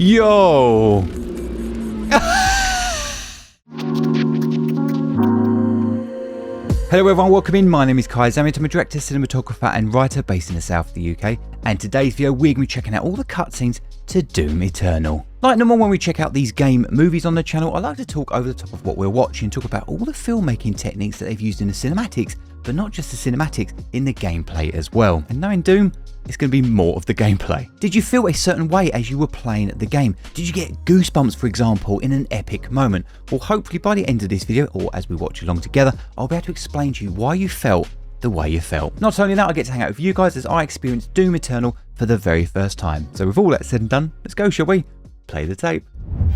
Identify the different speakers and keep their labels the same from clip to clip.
Speaker 1: Yo! Hello everyone, welcome in. My name is Kai Zammit. I'm a director, cinematographer and writer based in the south of the UK. And today's video we're going to be checking out all the cutscenes to Doom Eternal. Like normal, when we check out these game movies on the channel, I like to talk over the top of what we're watching, talk about all the filmmaking techniques that they've used in the cinematics, but not just the cinematics, in the gameplay as well. And knowing Doom, it's going to be more of the gameplay. Did you feel a certain way as you were playing the game? Did you get goosebumps, for example, in an epic moment? Well, hopefully by the end of this video, or as we watch along together, I'll be able to explain to you why you felt the way you felt. Not only that, I get to hang out with you guys as I experienced Doom Eternal for the very first time. So with all that said and done, let's go, shall we? Play the tape.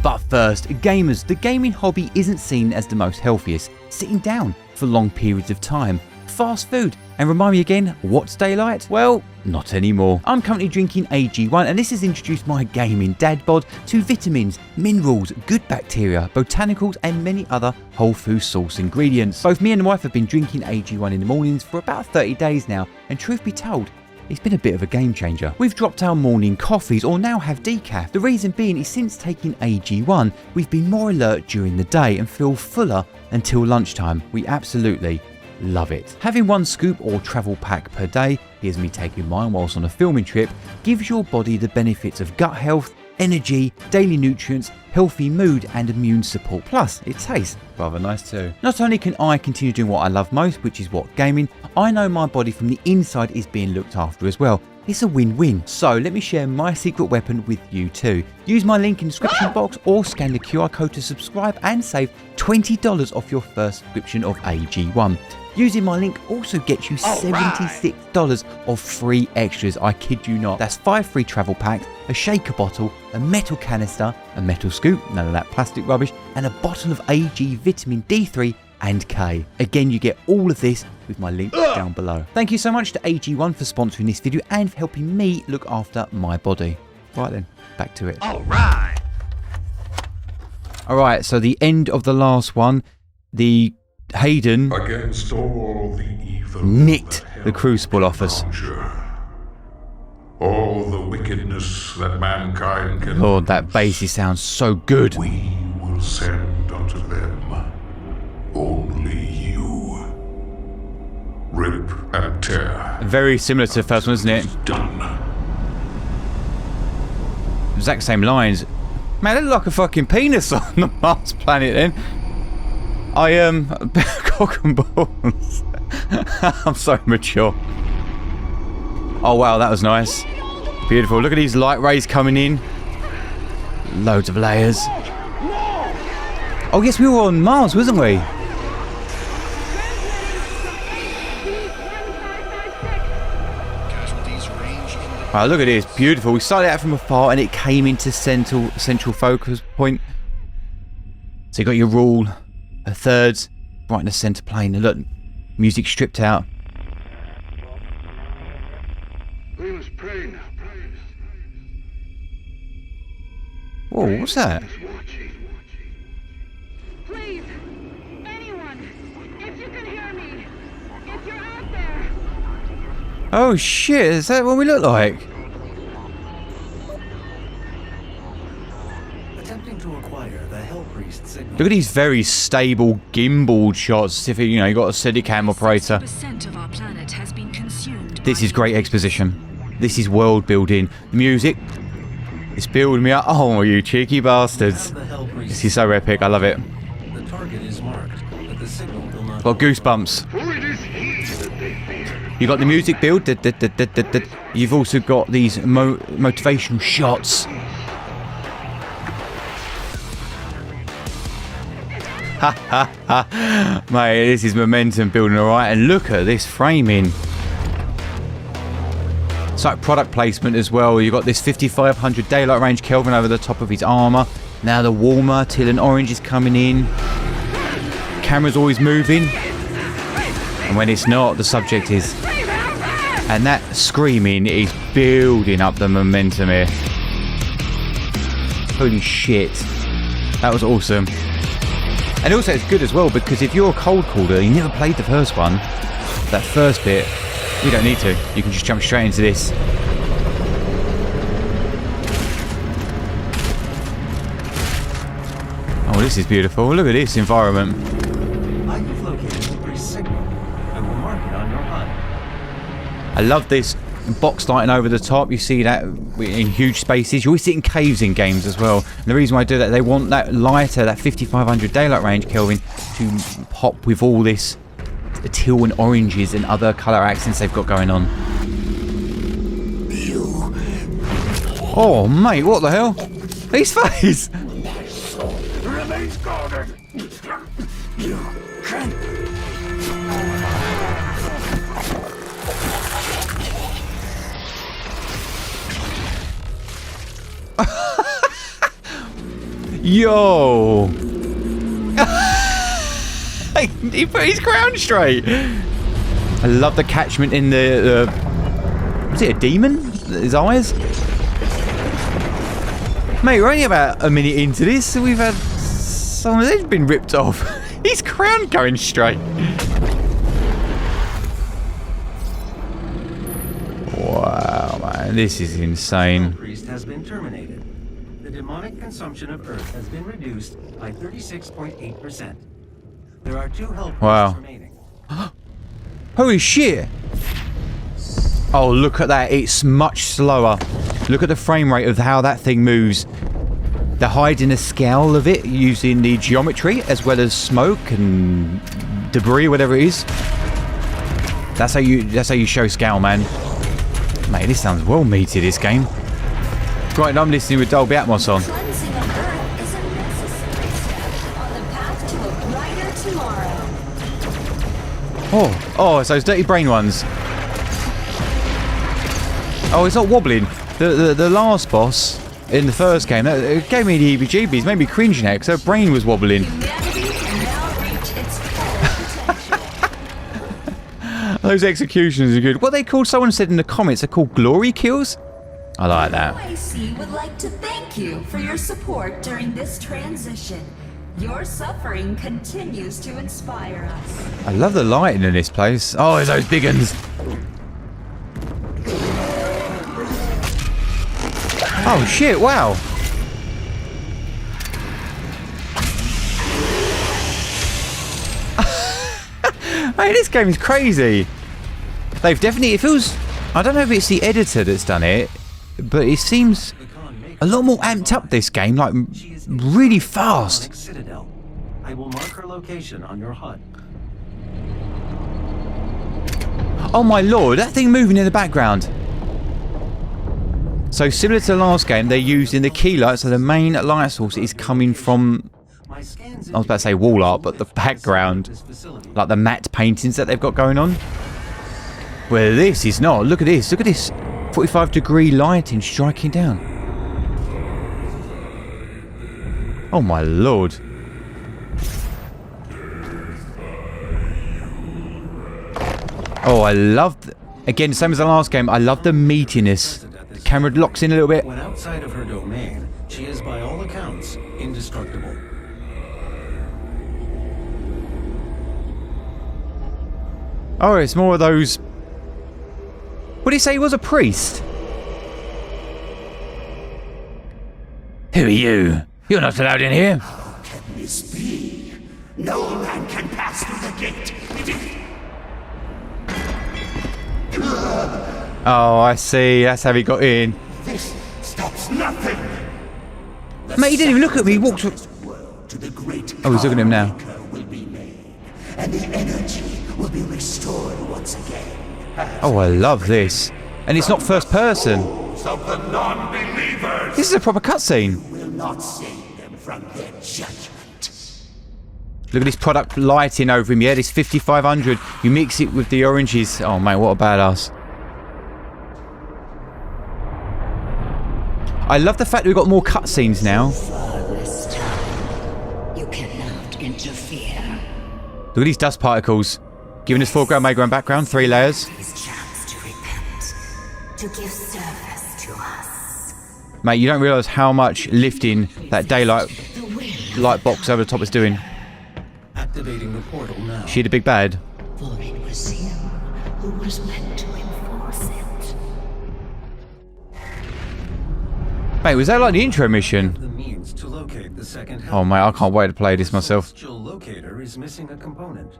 Speaker 1: But first, gamers, the gaming hobby isn't seen as the most healthiest. Sitting down for long periods of time, fast food, and remind me again, what's daylight? Well, not anymore. I'm currently drinking AG1 and this has introduced my gaming dad bod to vitamins, minerals, good bacteria, botanicals and many other whole food source ingredients. Both me and the wife have been drinking AG1 in the mornings for about 30 days now, and truth be told, it's been a bit of a game changer. We've dropped our morning coffees or now have decaf. The reason being is since taking AG1, we've been more alert during the day and feel fuller until lunchtime. We absolutely love it. Having one scoop or travel pack per day, here's me taking mine whilst on a filming trip, gives your body the benefits of gut health, energy, daily nutrients, healthy mood and immune support. Plus, it tastes rather nice too. Not only can I continue doing what I love most, which is what gaming, I know my body from the inside is being looked after as well. It's a win-win. So let me share my secret weapon with you too. Use my link in the description box or scan the QR code to subscribe and save $20 off your first subscription of AG1. Using my link also gets you $76 of free extras. I kid you not. That's 5 free travel packs, a shaker bottle, a metal canister, a metal scoop, none of that plastic rubbish, and a bottle of AG vitamin D3 and K. Again, you get all of this with my link down below. Thank you so much to AG1 for sponsoring this video and for helping me look after my body. Right then, back to it. Alright, so the end of the last one, the Hayden
Speaker 2: against all the evil
Speaker 1: nicked the crucible off us.
Speaker 2: All the wickedness that mankind can
Speaker 1: Lord, that bassy sounds so good.
Speaker 2: we will send unto them only you. Rip and tear.
Speaker 1: Very similar to the first one, isn't it?
Speaker 2: Done.
Speaker 1: Exact same lines. Man, they look like a fucking penis on the Mars planet then. I am cock and balls. I'm so mature. Oh wow, that was nice. Beautiful. Look at these light rays coming in. Loads of layers. Oh yes, we were on Mars, wasn't we? Wow, look at this. Beautiful. We started out from afar and it came into central focus point. So you got your rule. A thirds, right in the centre plane, and look, music stripped out. Whoa, what's that?
Speaker 3: Please, anyone, if you can hear me, if you're out there.
Speaker 1: Oh shit, is that what we look like? Look at these very stable gimbaled shots. If you know, you got a Steadicam operator. This is great exposition. This is world building. The music, it's building me up. Oh, you cheeky bastards! This is so epic. I love it. Got goosebumps. You got the music build. You've also got these motivational shots. Ha ha ha. Mate, this is momentum building, alright. And look at this framing. It's like product placement as well. You've got this 5500 daylight range Kelvin over the top of his armour. Now the warmer teal and orange is coming in. Camera's always moving. And when it's not, the subject is. And that screaming is building up the momentum here. Holy shit. That was awesome. And also it's good as well because if you're a cold caller, you never played the first one, that first bit, you don't need to. You can just jump straight into this. Oh, this is beautiful. Look at this environment.
Speaker 4: I have located the priest's signal. I will mark it on your HUD.
Speaker 1: I love this box lighting over the top. You see that in huge spaces. You always see it in caves in games as well. And the reason why I do that, they want that lighter, that 5500 daylight range, Kelvin, to pop with all this teal and oranges and other colour accents they've got going on. Oh, mate, what the hell? His face!
Speaker 2: Remains guarded. You can't.
Speaker 1: Yo! He put his crown straight. I love the catchment in the was it a demon? His eyes? Mate, we're only about a minute into this. We've had someone's head been ripped off. His crown going straight. Wow, man, this is insane.
Speaker 4: The priest has been terminated. The demonic consumption of Earth has been reduced by 36.8%. There are 2 health points remaining.
Speaker 1: Holy shit! Oh, look at that. It's much slower. Look at the frame rate of how that thing moves. They're hiding the scale of it using the geometry as well as smoke and debris, whatever it is. That's how you show scale, man. Mate, this sounds well meaty, this game. Right, I'm listening with Dolby Atmos on.
Speaker 5: Cleansing of Earth is a necessary step on the path to a brighter tomorrow.
Speaker 1: Oh, it's those dirty brain ones. Oh, it's not wobbling. The last boss in the first game, it gave me the heebie-jeebies, made me cringe now because her brain was wobbling.
Speaker 5: Humanity can now reach its full potential.
Speaker 1: Those executions are good. What they called, someone said in the comments, they're called glory kills. I like that.
Speaker 5: OIC would like to thank you for your support during this transition. Your suffering continues to inspire us.
Speaker 1: I love the lighting in this place. Oh, there's those big uns. Oh shit, wow. Hey, this game is crazy. They've definitely, it feels, I don't know if it's the editor that's done it, but it seems a lot more amped up, this game, like really fast.
Speaker 4: Citadel. I will mark her location on your HUD.
Speaker 1: Oh my lord, that thing moving in the background. So similar to the last game, they're using the key light, so the main light source is coming from, I was about to say wall art, but the background, like the matte paintings that they've got going on. Where this is not. Look at this. Look at this. 45-degree lighting striking down. Oh my lord. Oh, I love... Again, same as the last game, I love the meatiness. The camera locks in a little bit.
Speaker 4: When outside of her domain, she is by all accounts indestructible.
Speaker 1: Oh, it's more of those... What did he say he was, a priest? Who are you? You're not allowed in here.
Speaker 6: How can this be? No man can pass through the gate.
Speaker 1: Oh, I see. That's how he got in.
Speaker 6: This stops nothing.
Speaker 1: Mate, he didn't even look at me. He walked...
Speaker 6: To the great
Speaker 1: Oh, he's looking at him now.
Speaker 6: will be made, and the energy will be restored once again.
Speaker 1: Oh, I love this. And it's not first person.
Speaker 2: Of the non-believers.
Speaker 1: This is a proper cutscene.
Speaker 6: Will not save them from their judgment.
Speaker 1: Look at this product lighting over him. Yeah, this 5500. You mix it with the oranges. Oh, mate, what a badass. I love the fact that we've got more cutscenes now.
Speaker 7: This time, you cannot interfere.
Speaker 1: Look at these dust particles. Giving us foreground, midground, background. 3 layers.
Speaker 7: His chance to repent, to give service to us.
Speaker 1: Mate, you don't realise how much lifting that daylight
Speaker 7: The will
Speaker 1: light box over the top is doing.
Speaker 4: Activating the portal now.
Speaker 1: She the big bad.
Speaker 7: for it was you who was meant to enforce it.
Speaker 1: Mate, was that like the intro mission?
Speaker 4: The means to locate the second
Speaker 1: Oh mate, I can't wait to play this myself.
Speaker 4: celestial locator is missing a component.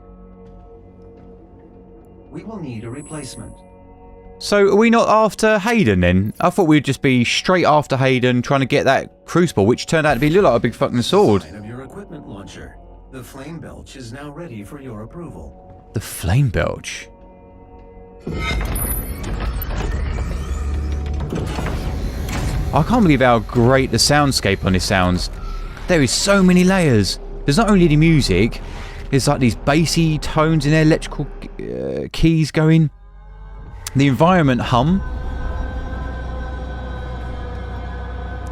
Speaker 4: We will need a replacement.
Speaker 1: So are we not after Hayden then? I thought we'd just be straight after Hayden trying to get that crucible, which turned out to be look like a big fucking sword.
Speaker 4: Sign of your equipment launcher. The flame belch is now ready for your approval.
Speaker 1: The flame belch. I can't believe how great the soundscape on this sounds. There is so many layers. There's not only the music, there's like these bassy tones in there, electrical keys going. The environment hum.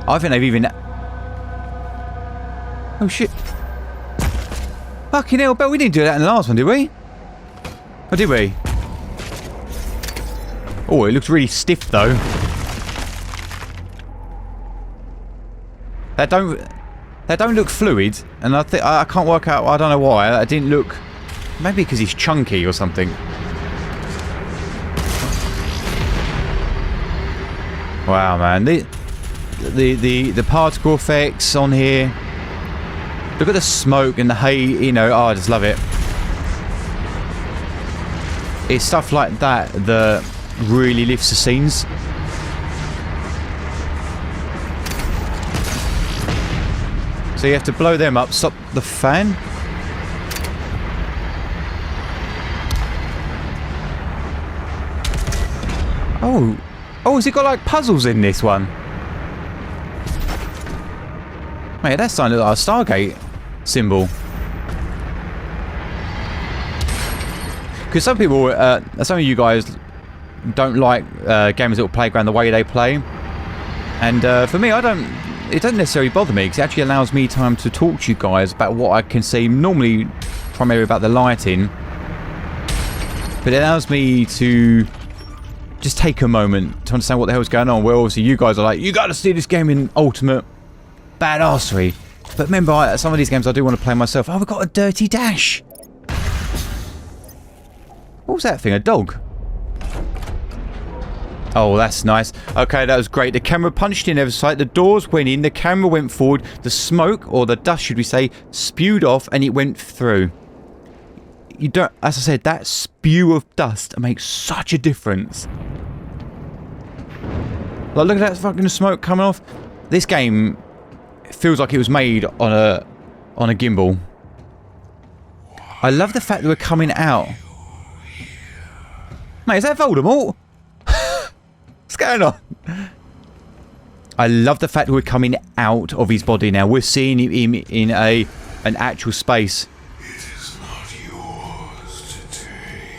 Speaker 1: I think they've even... Oh shit. Fucking hell, but we didn't do that in the last one, did we? Or did we? Oh, it looks really stiff though. That don't look fluid, and I can't work out. I don't know why. That didn't look. Maybe because he's chunky or something. Wow, man. The particle effects on here. Look at the smoke and the haze. You know, oh, I just love it. It's stuff like that that really lifts the scenes. So you have to blow them up, stop the fan. Oh, has it got like puzzles in this one? Mate, that's sounded like a Stargate symbol. Because some people, some of you guys don't like Gamers Little Playground the way they play. And for me, it doesn't necessarily bother me, because it actually allows me time to talk to you guys about what I can see, normally primarily about the lighting. But it allows me to just take a moment to understand what the hell's going on. Well, obviously you guys are like, you gotta see this game in ultimate badassery. But remember, some of these games I do want to play myself. Oh, we've got a dirty dash. What was that thing? A dog? Oh, that's nice. Okay, that was great. The camera punched in ever so slightly. The doors went in. The camera went forward. The smoke, or the dust, should we say, spewed off, and it went through. You don't... As I said, that spew of dust makes such a difference. Like, look at that fucking smoke coming off. This game feels like it was made on a gimbal. I love the fact that we're coming out. Mate, is that Voldemort? What's going on? I love the fact that we're coming out of his body now. We're seeing him in an actual space.
Speaker 2: It is not yours to take.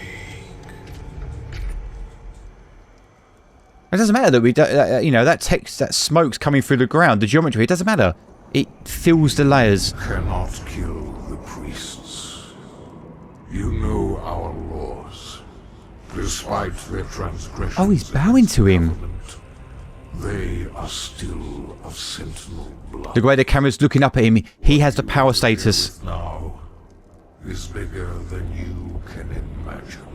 Speaker 1: It doesn't matter that we don't, you know, that text, that smoke's coming through the ground, the geometry, it doesn't matter. It fills the layers.
Speaker 2: Cannot kill the priests. You know our laws. Despite their transgressions,
Speaker 1: Oh, he's bowing to him.
Speaker 2: They are still of Sentinel blood.
Speaker 1: The way the camera's looking up at him, he has the power status.
Speaker 2: Now is bigger than you can imagine.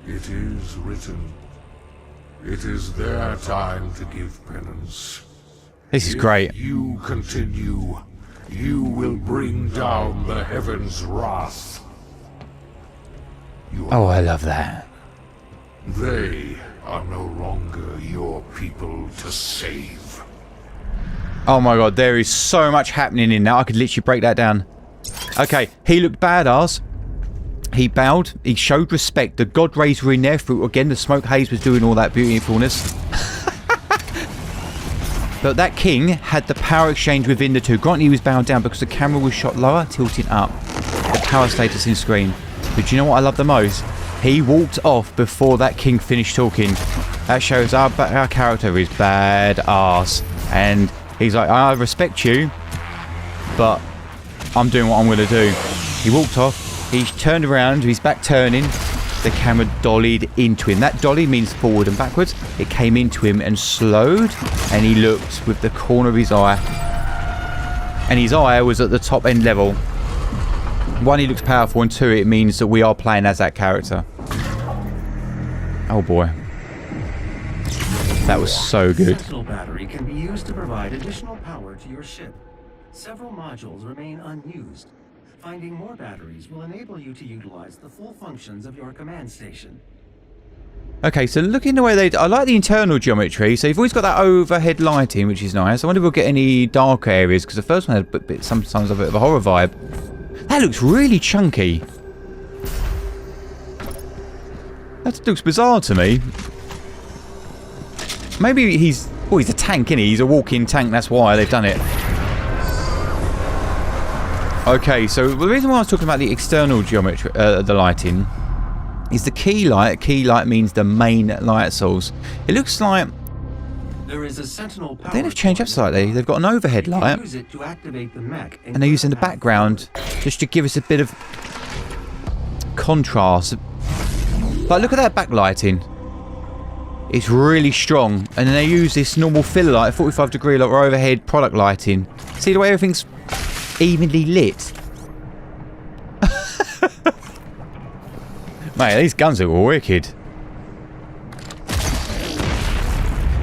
Speaker 2: It is written. It is their time to give penance.
Speaker 1: This is great.
Speaker 2: If you continue, you will bring down the heavens' wrath.
Speaker 1: Oh, I love that.
Speaker 2: They are no longer your people to save.
Speaker 1: Oh my god, there is so much happening in that. I could literally break that down. Okay, he looked badass. He bowed. He showed respect. The god rays were in there. Through again, the smoke haze was doing all that beautifulness. But that king had the power exchange within the two. Granted, he was bowed down because the camera was shot lower, tilting up. The power status in screen. But do you know what I love the most? He walked off before that king finished talking. That shows our character is badass. And he's like, I respect you, but I'm doing what I'm going to do. He walked off. He turned around, his back turning. The camera dollied into him. That dolly means forward and backwards. It came into him and slowed. And he looked with the corner of his eye. And his eye was at the top end level. One, he looks powerful, and two, it means that we are playing as that character. Oh boy. That was so good.
Speaker 4: The Sentinel battery can be used to provide additional power to your ship. several modules remain unused. Finding more batteries will enable you to utilize the full functions of your command station.
Speaker 1: Okay, so looking the way they... I like the internal geometry. So you've always got that overhead lighting, which is nice. I wonder if we'll get any darker areas, because the first one had sometimes a bit of a horror vibe. That looks really chunky. That looks bizarre to me. Maybe he's... Oh, he's a tank, isn't he? He's a walking tank, that's why they've done it. Okay, so the reason why I was talking about the external geometry, the lighting, is the key light. Key light means the main light source. It looks like...
Speaker 4: There is a sentinel power.
Speaker 1: Then they've changed up slightly. They've got an overhead light.
Speaker 4: Use it to activate the mech,
Speaker 1: And they're using the background just to give us a bit of contrast. Like, look at that backlighting. It's really strong. And then they use this normal filler light, 45-degree or overhead product lighting. See the way everything's evenly lit? Mate, these guns are wicked.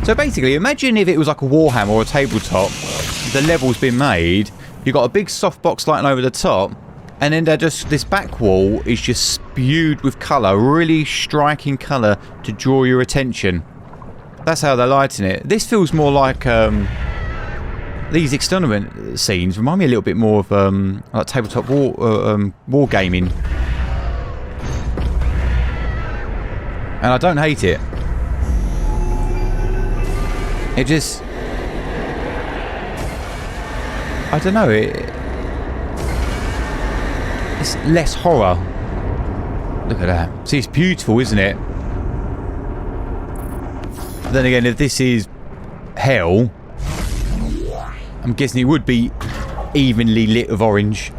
Speaker 1: So basically, imagine if it was like a Warhammer or a tabletop. The level's been made. You've got a big softbox lighting over the top. And then they're just, this back wall is just spewed with colour. Really striking colour to draw your attention. That's how they're lighting it. This feels more like... these external scenes remind me a little bit more of like tabletop war gaming. And I don't hate it. It just... I don't know, it's less horror. Look at that. See, it's beautiful, isn't it? Then again, if this is hell, I'm guessing it would be evenly lit with orange.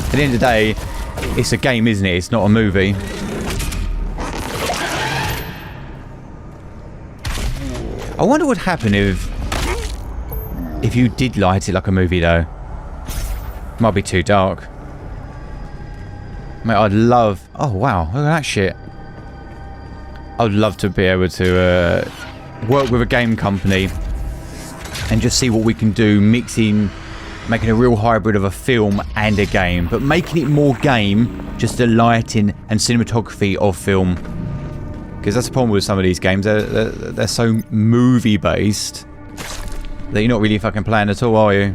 Speaker 1: At the end of the day, it's a game, isn't it? It's not a movie. I wonder what would happen if you did light it like a movie, though. Might be too dark. Mate, I'd love... Oh, wow. Look at that shit. I'd love to be able to work with a game company and just see what we can do, making a real hybrid of a film and a game, but making it more game, just the lighting and cinematography of film. Because that's the problem with some of these games, they're so movie based that you're not really fucking playing at all, are you?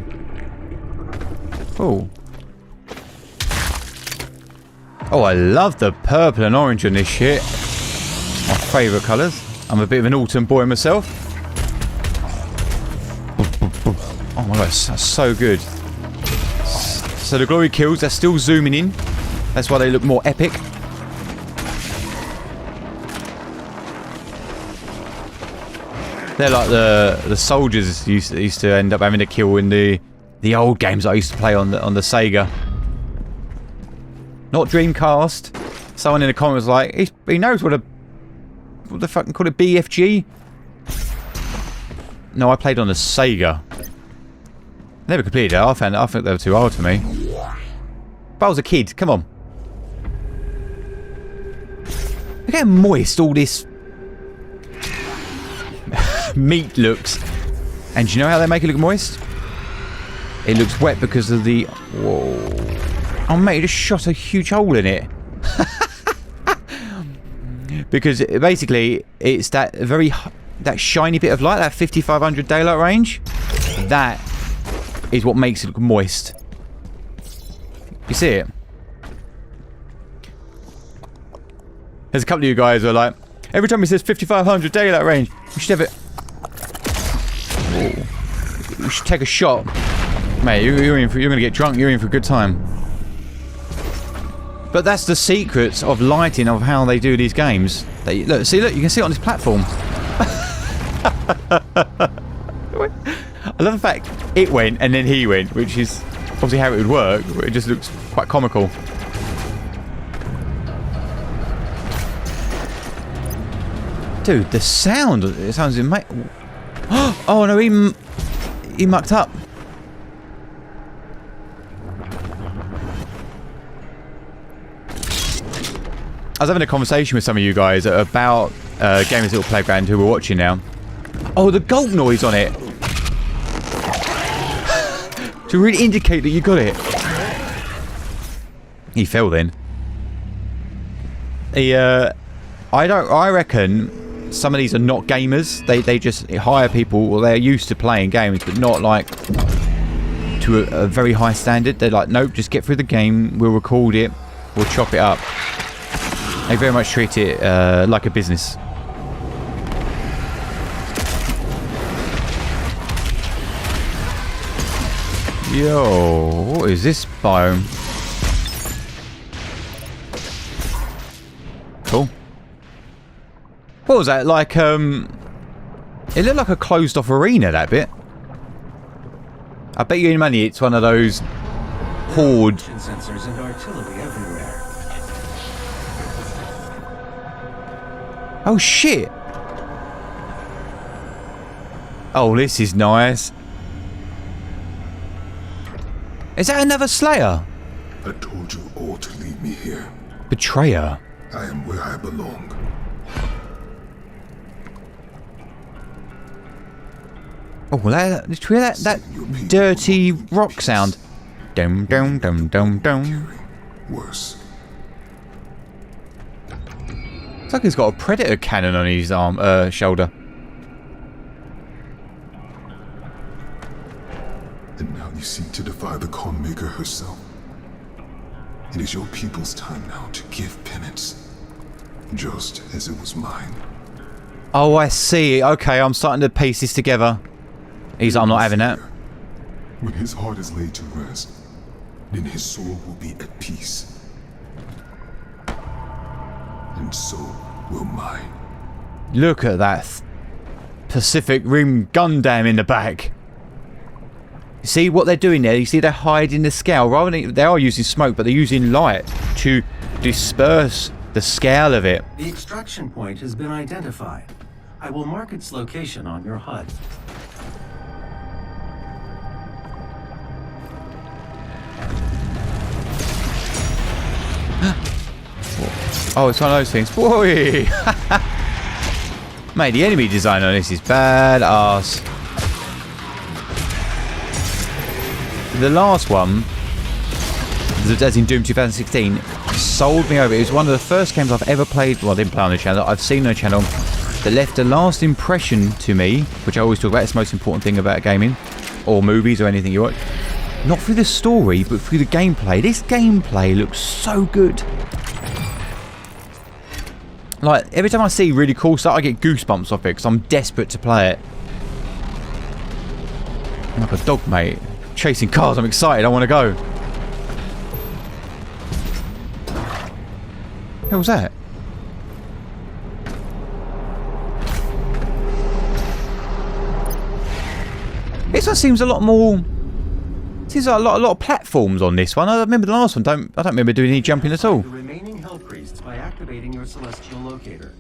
Speaker 1: Oh. Oh, I love the purple and orange on this shit. My favourite colours. I'm a bit of an autumn boy myself. Oh my god, that's so good. So the glory kills, they're still zooming in. That's why they look more epic. They're like the soldiers used to end up having to kill in the old games I used to play on the Sega. Not Dreamcast. Someone in the comments was like, he knows what the fucking call it, BFG? No, I played on the Sega. Never completed it. I think they were too hard for me. But I was a kid. Come on. Look how moist all this meat looks. And do you know how they make it look moist? It looks wet because of the... Whoa. Oh mate, you just shot a huge hole in it. Because basically it's that shiny bit of light, that 5500 daylight range. That is what makes it look moist. You see it? There's a couple of you guys who are like, every time it says 5500 daylight range, you should have it. Ooh. You should take a shot. Mate, you're gonna get drunk, you're in for a good time. But that's the secrets of lighting, of how they do these games. Look, you can see it on this platform. I love the fact it went and then he went, which is obviously how it would work, but it just looks quite comical. Dude, the sound, it sounds amazing. Oh no, he mucked up. I was having a conversation with some of you guys about Gamers Little Playground who were watching now. Oh, the gulp noise on it. To really indicate that you got it. He fell then. I reckon some of these are not gamers. They just hire people, or they're used to playing games, but not like to a very high standard. They're like, nope, just get through the game. We'll record it. We'll chop it up. They very much treat it like a business. Yo, what is this biome? Cool. What was that? Like, it looked like a closed off arena, that bit. I bet you any money it's one of those horde
Speaker 4: Sensors and artillery everywhere.
Speaker 1: Oh shit! Oh, this is nice. Is that another Slayer?
Speaker 2: I told you all to leave me here.
Speaker 1: Betrayer.
Speaker 2: I am where I belong.
Speaker 1: Oh, did you hear that dirty rock sound? Dum dum dum dum dum.
Speaker 2: Worse.
Speaker 1: It's like he's got a predator cannon on his arm, shoulder.
Speaker 2: And now you seek to defy the Filmmaker herself. It is your people's time now to give penance, just as it was mine.
Speaker 1: Oh, I see. Okay, I'm starting to piece this together. He's like, I'm not having that.
Speaker 2: When his heart is laid to rest, then his soul will be at peace. And so will mine.
Speaker 1: Look at that Pacific Rim Gundam in the back. You see what they're doing there? You see they're hiding the scale. Rather than, they are using smoke, but they're using light to disperse the scale of it.
Speaker 4: The extraction point has been identified. I will mark its location on your HUD.
Speaker 1: Oh, it's one of those things. Boy! Mate, the enemy design on this is badass. The last one, as in Doom 2016, sold me over. It was one of the first games I've ever played, well, I didn't play on the channel, I've seen on the channel, that left a last impression to me, which I always talk about. It's the most important thing about gaming, or movies, or anything you watch. Not through the story, but through the gameplay. This gameplay looks so good. Like, every time I see really cool stuff, I get goosebumps off it, because I'm desperate to play it. I'm like a dog, mate. Chasing cars, I'm excited, I want to go. What was that? This one seems a lot more... Seems like a lot of platforms on this one. I remember the last one. I don't remember doing any jumping at all.
Speaker 4: The remaining hell priests by activating your celestial locator.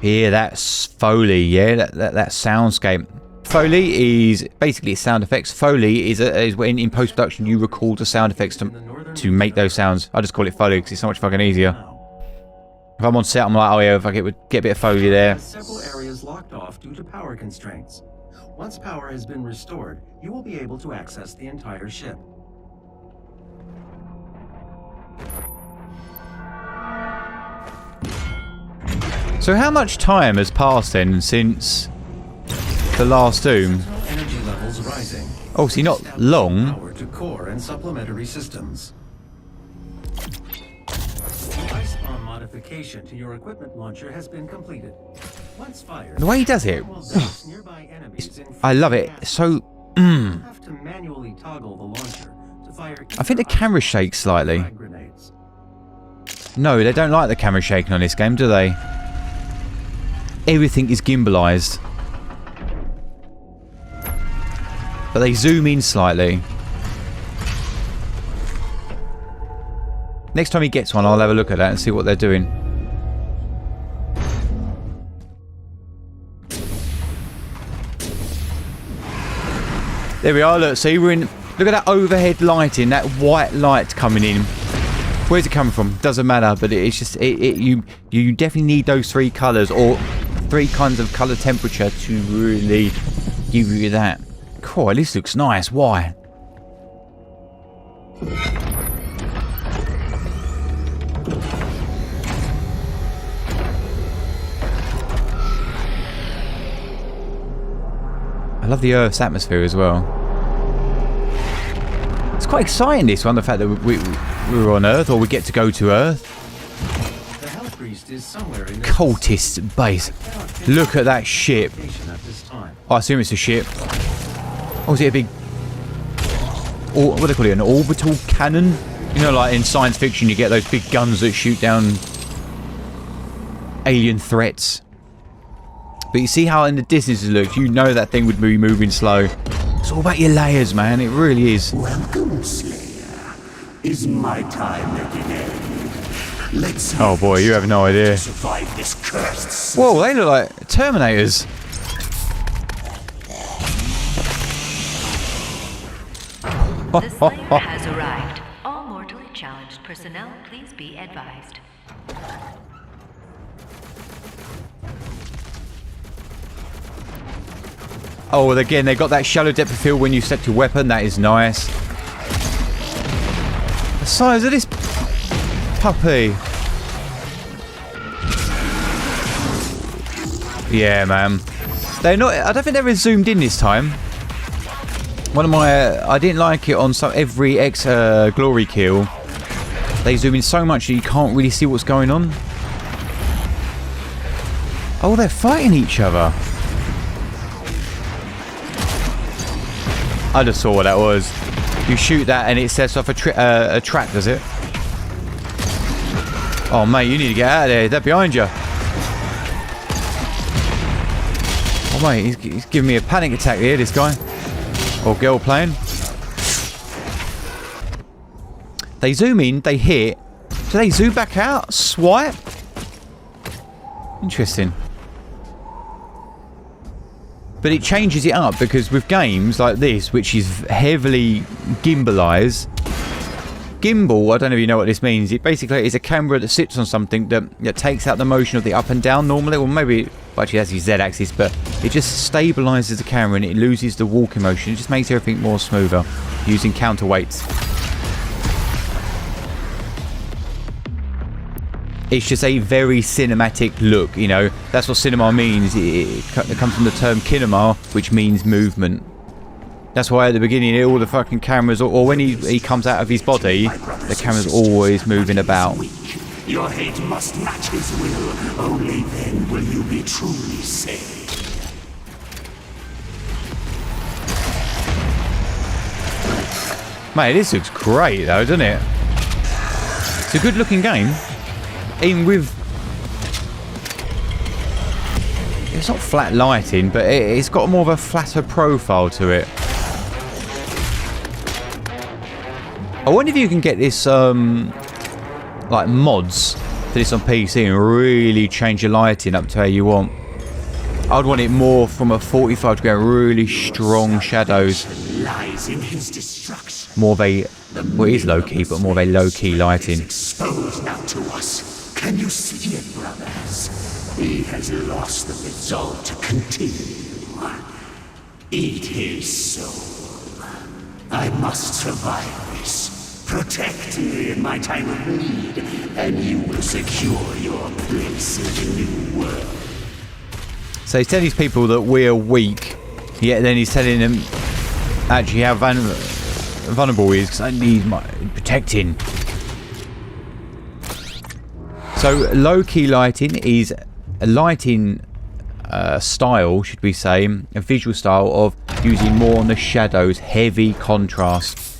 Speaker 1: Yeah, that's Foley. Yeah, that soundscape. Foley is basically sound effects. Foley is when in post production you record the sound effects to make those sounds. I just call it Foley because it's so much fucking easier. If I'm on set, I'm like, oh yeah, if I get a bit of Foley there.
Speaker 4: Several areas locked off due to power constraints. Once power has been restored, you will be able to access the entire ship.
Speaker 1: So how much time has passed then since the last Doom?
Speaker 4: Energy levels rising.
Speaker 1: Obviously not long.
Speaker 4: Power to core and supplementary systems. Device bomb modification to your equipment launcher has been completed. Once fired,
Speaker 1: The way he does it,
Speaker 4: will douse nearby enemies in
Speaker 1: I love it.
Speaker 4: gas.
Speaker 1: So,
Speaker 4: You have to manually toggle the launcher to fire.
Speaker 1: I think the camera shakes slightly.
Speaker 4: frag grenades.
Speaker 1: No, they don't like the camera shaking on this game, do they? Everything is gimbalized. But they zoom in slightly. Next time he gets one, I'll have a look at that and see what they're doing. There we are, look, see, we're in... Look at that overhead lighting, that white light coming in. Where's it coming from? Doesn't matter, but it's just... You definitely need those three colours, or 3 kinds of colour temperature to really give you that. Cool, this looks nice. Why? I love the Earth's atmosphere as well. It's quite exciting, this one, the fact that we're on Earth, or we get to go to Earth.
Speaker 4: The Hell Priest is somewhere in
Speaker 1: Cultist base. Look at that ship. I assume it's a ship. Oh, is it a big... what do they call it? An orbital cannon? You know, like in science fiction, you get those big guns that shoot down alien threats. But you see how in the distance it looks, you know that thing would be moving slow. It's all about your layers, man. It really is.
Speaker 6: Welcome, Slayer. Is my time at an end? Let's
Speaker 1: oh boy, you have no idea.
Speaker 6: Survive this cursed.
Speaker 1: Whoa, they look like Terminators.
Speaker 8: The Slayer has arrived. All mortally challenged personnel, please be advised.
Speaker 1: Oh, well, again, they got that shallow depth of field when you select your weapon. That is nice. The size of this puppy. Yeah, man. They're not. I don't think they're zoomed in this time. One of my. I didn't like it on every glory kill. They zoom in so much that you can't really see what's going on. Oh, they're fighting each other. I just saw what that was. You shoot that and it sets off a trap, does it? Oh, mate, you need to get out of there. They're behind you. Oh, mate, he's giving me a panic attack here, this guy. Or girl playing. They zoom in, they hit. Do they zoom back out? Swipe? Interesting. But it changes it up because with games like this, which is heavily gimbalized, gimbal, I don't know if you know what this means, it basically is a camera that sits on something that takes out the motion of the up and down normally, or maybe actually that's the Z-axis, but it just stabilizes the camera and it loses the walking motion. It just makes everything more smoother using counterweights. It's just a very cinematic look, you know. That's what cinema means. It comes from the term kinema, which means movement. That's why at the beginning, all the fucking cameras, or when he comes out of his body, the camera's always moving about.
Speaker 6: Your hate must match his will. Only then will you be truly saved.
Speaker 1: Mate, this looks great though, doesn't it? It's a good looking game. Even with... It's not flat lighting, but it's got more of a flatter profile to it. I wonder if you can get this, like mods for this on PC and really change your lighting up to how you want. I'd want it more from a 45 to get really strong shadows.
Speaker 6: Lies in his destruction.
Speaker 1: More of a... Well, it is low-key, but more of a low-key lighting.
Speaker 6: Exposed now to us. Can you see it, brothers? He has lost the resolve to continue. Eat his soul. I must survive this. Protect me in my time of need, and you will secure your place in the new world.
Speaker 1: So he's telling these people that we're weak, yet then he's telling them actually how vulnerable he is, because I need my protecting. So low-key lighting is a lighting style, should we say, a visual style of using more on the shadows, heavy contrast.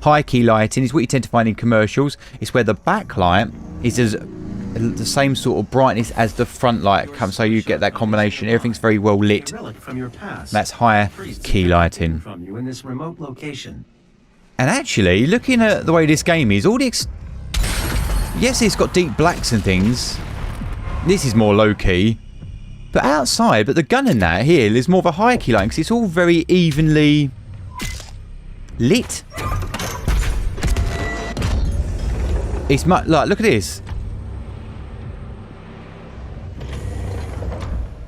Speaker 1: High-key lighting is what you tend to find in commercials. It's where the backlight is the same sort of brightness as the front light comes, so you get that combination. Everything's very well lit. That's high-key lighting.
Speaker 4: From you in this remote location.
Speaker 1: And actually, looking at the way this game is, all the yes, it's got deep blacks and things. This is more low-key. But outside, but the gun in that here is more of a high-key lighting because it's all very evenly lit. It's much like, look at this.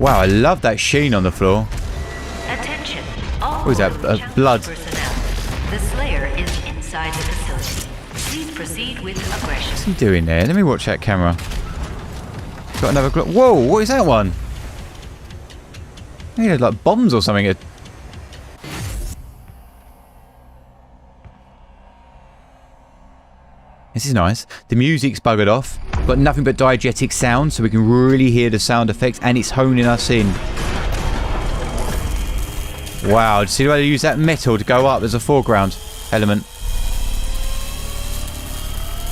Speaker 1: Wow, I love that sheen on the floor.
Speaker 8: Attention, all
Speaker 1: What is that,
Speaker 8: mortally challenged
Speaker 1: blood?
Speaker 8: personnel. The Slayer is inside the facility. Please proceed with aggression.
Speaker 1: What's he doing there? Let me watch that camera. Got another Glock. Whoa, what is that one? He had like bombs or something. This is nice. The music's buggered off. Got nothing but diegetic sound, so we can really hear the sound effects, and it's honing us in. Wow, see the way they use that metal to go up as a foreground element.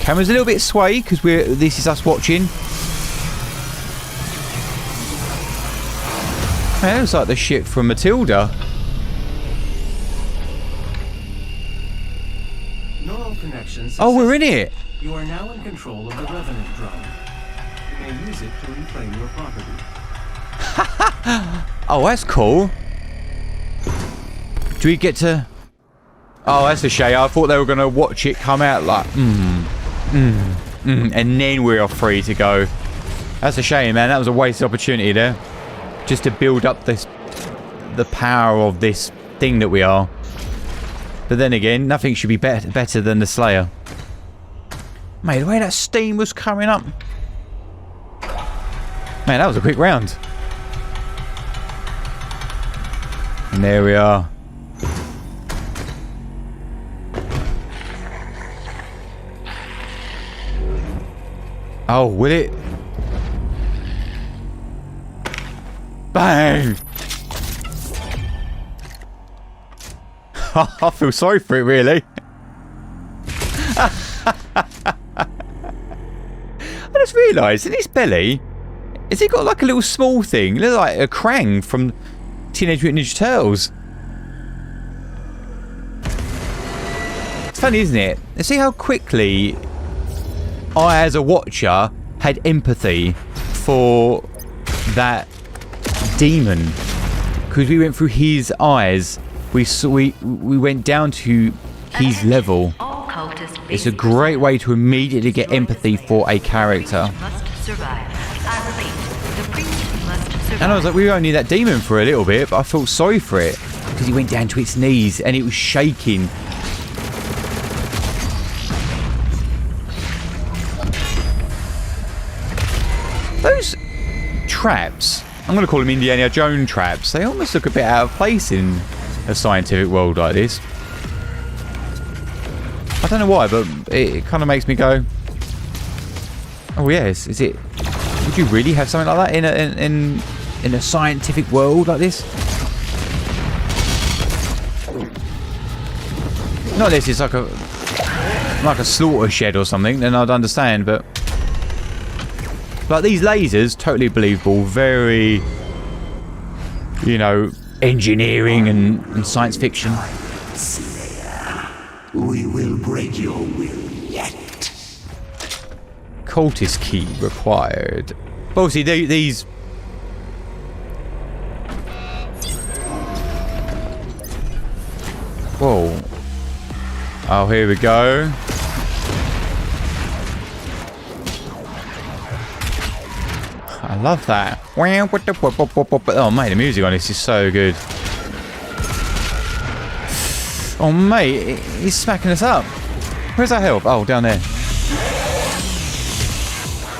Speaker 1: Camera's a little bit sway because this is us watching. Man, it looks like the shit from Matilda.
Speaker 4: Neural connections.
Speaker 1: Oh, we're in it.
Speaker 4: You are now in control of the Revenant drone. You may use it to reclaim your property.
Speaker 1: Oh, that's cool. Do we get to... Oh, that's a shame. I thought they were going to watch it come out like... and then we're free to go. That's a shame, man. That was a wasted opportunity there. Just to build up the power of this thing that we are. But then again, nothing should be better than the Slayer. Mate, the way that steam was coming up. Man, that was a quick round. And there we are. Oh, will it? Bang! I feel sorry for it, really. I just realised, in his belly, has he got like a little small thing? It looks like a Krang from Teenage Mutant Ninja Turtles. It's funny, isn't it? You see how quickly I, as a watcher, had empathy for that demon. Because we went through his eyes. We went down to his level. It's a great way to immediately get empathy for a character. And I was like, we only need that demon for a little bit, but I felt sorry for it because he went down to its knees and it was shaking. Those traps, I'm going to call them Indiana Jones traps, they almost look a bit out of place in a scientific world like this. I don't know why, but it kind of makes me go, oh yes, is it? Would you really have something like that in a scientific world like this? Not this. It's like a slaughter shed or something. Then I'd understand, but like these lasers, totally believable. Very, you know, engineering and science fiction.
Speaker 6: We will break your will yet.
Speaker 1: Cultist key required. But obviously these... Whoa. Oh, here we go. I love that. Oh, mate, the music on this is so good. Oh, mate, he's smacking us up. Where's that help? Oh, down there.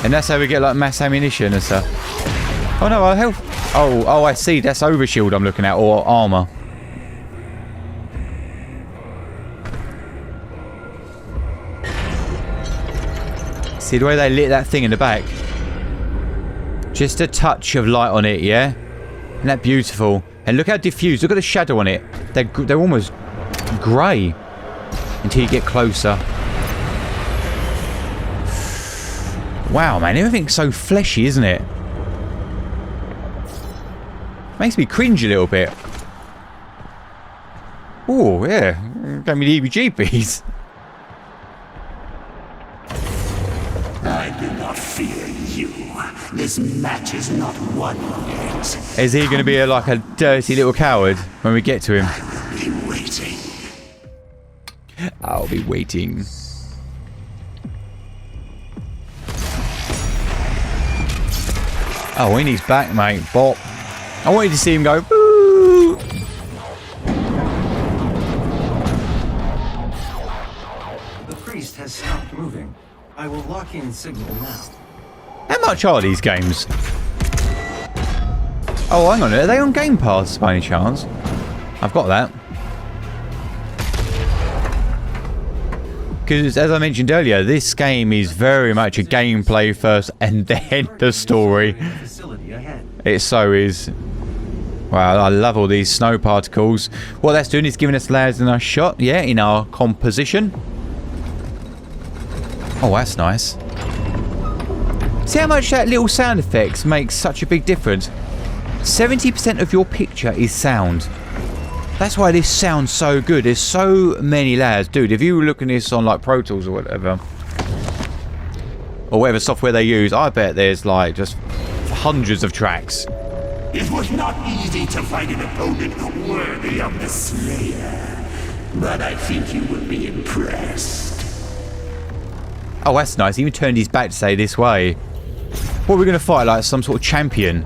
Speaker 1: And that's how we get, like, mass ammunition and stuff. Oh, no, our health... Oh, I see. That's overshield I'm looking at, or armor. See the way they lit that thing in the back? Just a touch of light on it, yeah? Isn't that beautiful? And look how diffused. Look at the shadow on it. They're almost grey until you get closer. Wow, man, everything's so fleshy, isn't it? Makes me cringe a little bit. Oh, yeah. Gave me the heebie-jeebies.
Speaker 6: I do not fear you. This match is not won yet.
Speaker 1: Is he going to be like a dirty little coward when we get to him?
Speaker 6: I will be waiting.
Speaker 1: I'll be waiting. Oh, in his back, mate. Bop. I wanted to see him go, boo!
Speaker 4: The priest has stopped moving. I will lock in signal now.
Speaker 1: How much are these games? Oh, hang on. Are they on Game Pass by any chance? I've got that. Because, as I mentioned earlier, this game is very much a gameplay first and then the story. It so is. Wow, I love all these snow particles. What that's doing is giving us layers in our shot, yeah, in our composition. Oh, that's nice. See how much that little sound effects makes such a big difference? 70% of your picture is sound. That's why this sounds so good. There's so many layers. Dude, if you were looking at this on like Pro Tools or whatever software they use, I bet there's like just hundreds of tracks.
Speaker 6: It was not easy to find an opponent worthy of the Slayer, but I think you will be impressed.
Speaker 1: Oh, that's nice. He even turned his back to say this way. What are we going to fight? Like some sort of champion?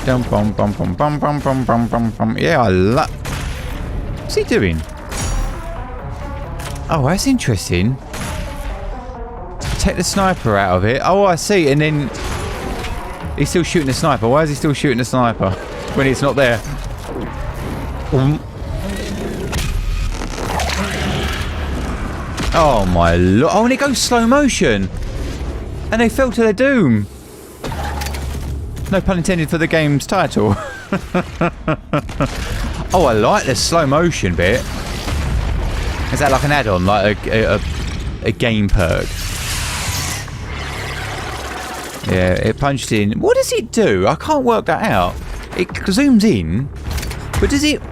Speaker 1: Dum bum bum bum bum bum bum bum bum bum. Yeah, I love. What's he doing? Oh, that's interesting. Take the sniper out of it. Oh, I see. And then he's still shooting the sniper. Why is he still shooting the sniper when it's not there? Oh my lord. Oh, and it goes slow motion. And they fell to their doom. No pun intended for the game's title. Oh, I like the slow motion bit. Is that like an add-on? Like a game perk? Yeah, it punched in. What does it do? I can't work that out. It zooms in, but does it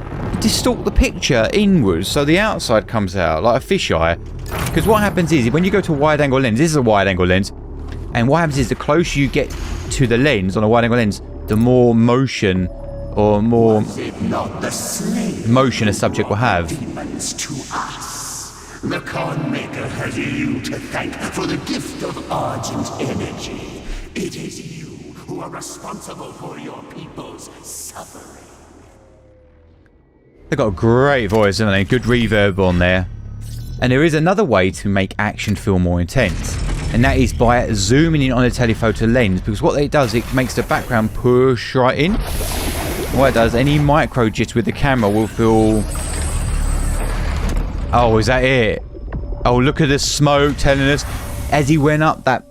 Speaker 1: distort the picture inwards so the outside comes out like a fisheye? Because what happens is when you go to a wide angle lens, this is a wide angle lens, and what happens is the closer you get to the lens on a wide angle lens, the more motion or more motion a subject will have.
Speaker 6: To us. The Con Maker has you to thank for the gift of Argent energy. It is you who are responsible for your people's suffering.
Speaker 1: They've got a great voice, haven't they? Good reverb on there. And there is another way to make action feel more intense, and that is by zooming in on a telephoto lens, because what it does, it makes the background push right in. What it does, any micro jitter with the camera will feel... Oh, is that it? Oh, look at the smoke telling us as he went up that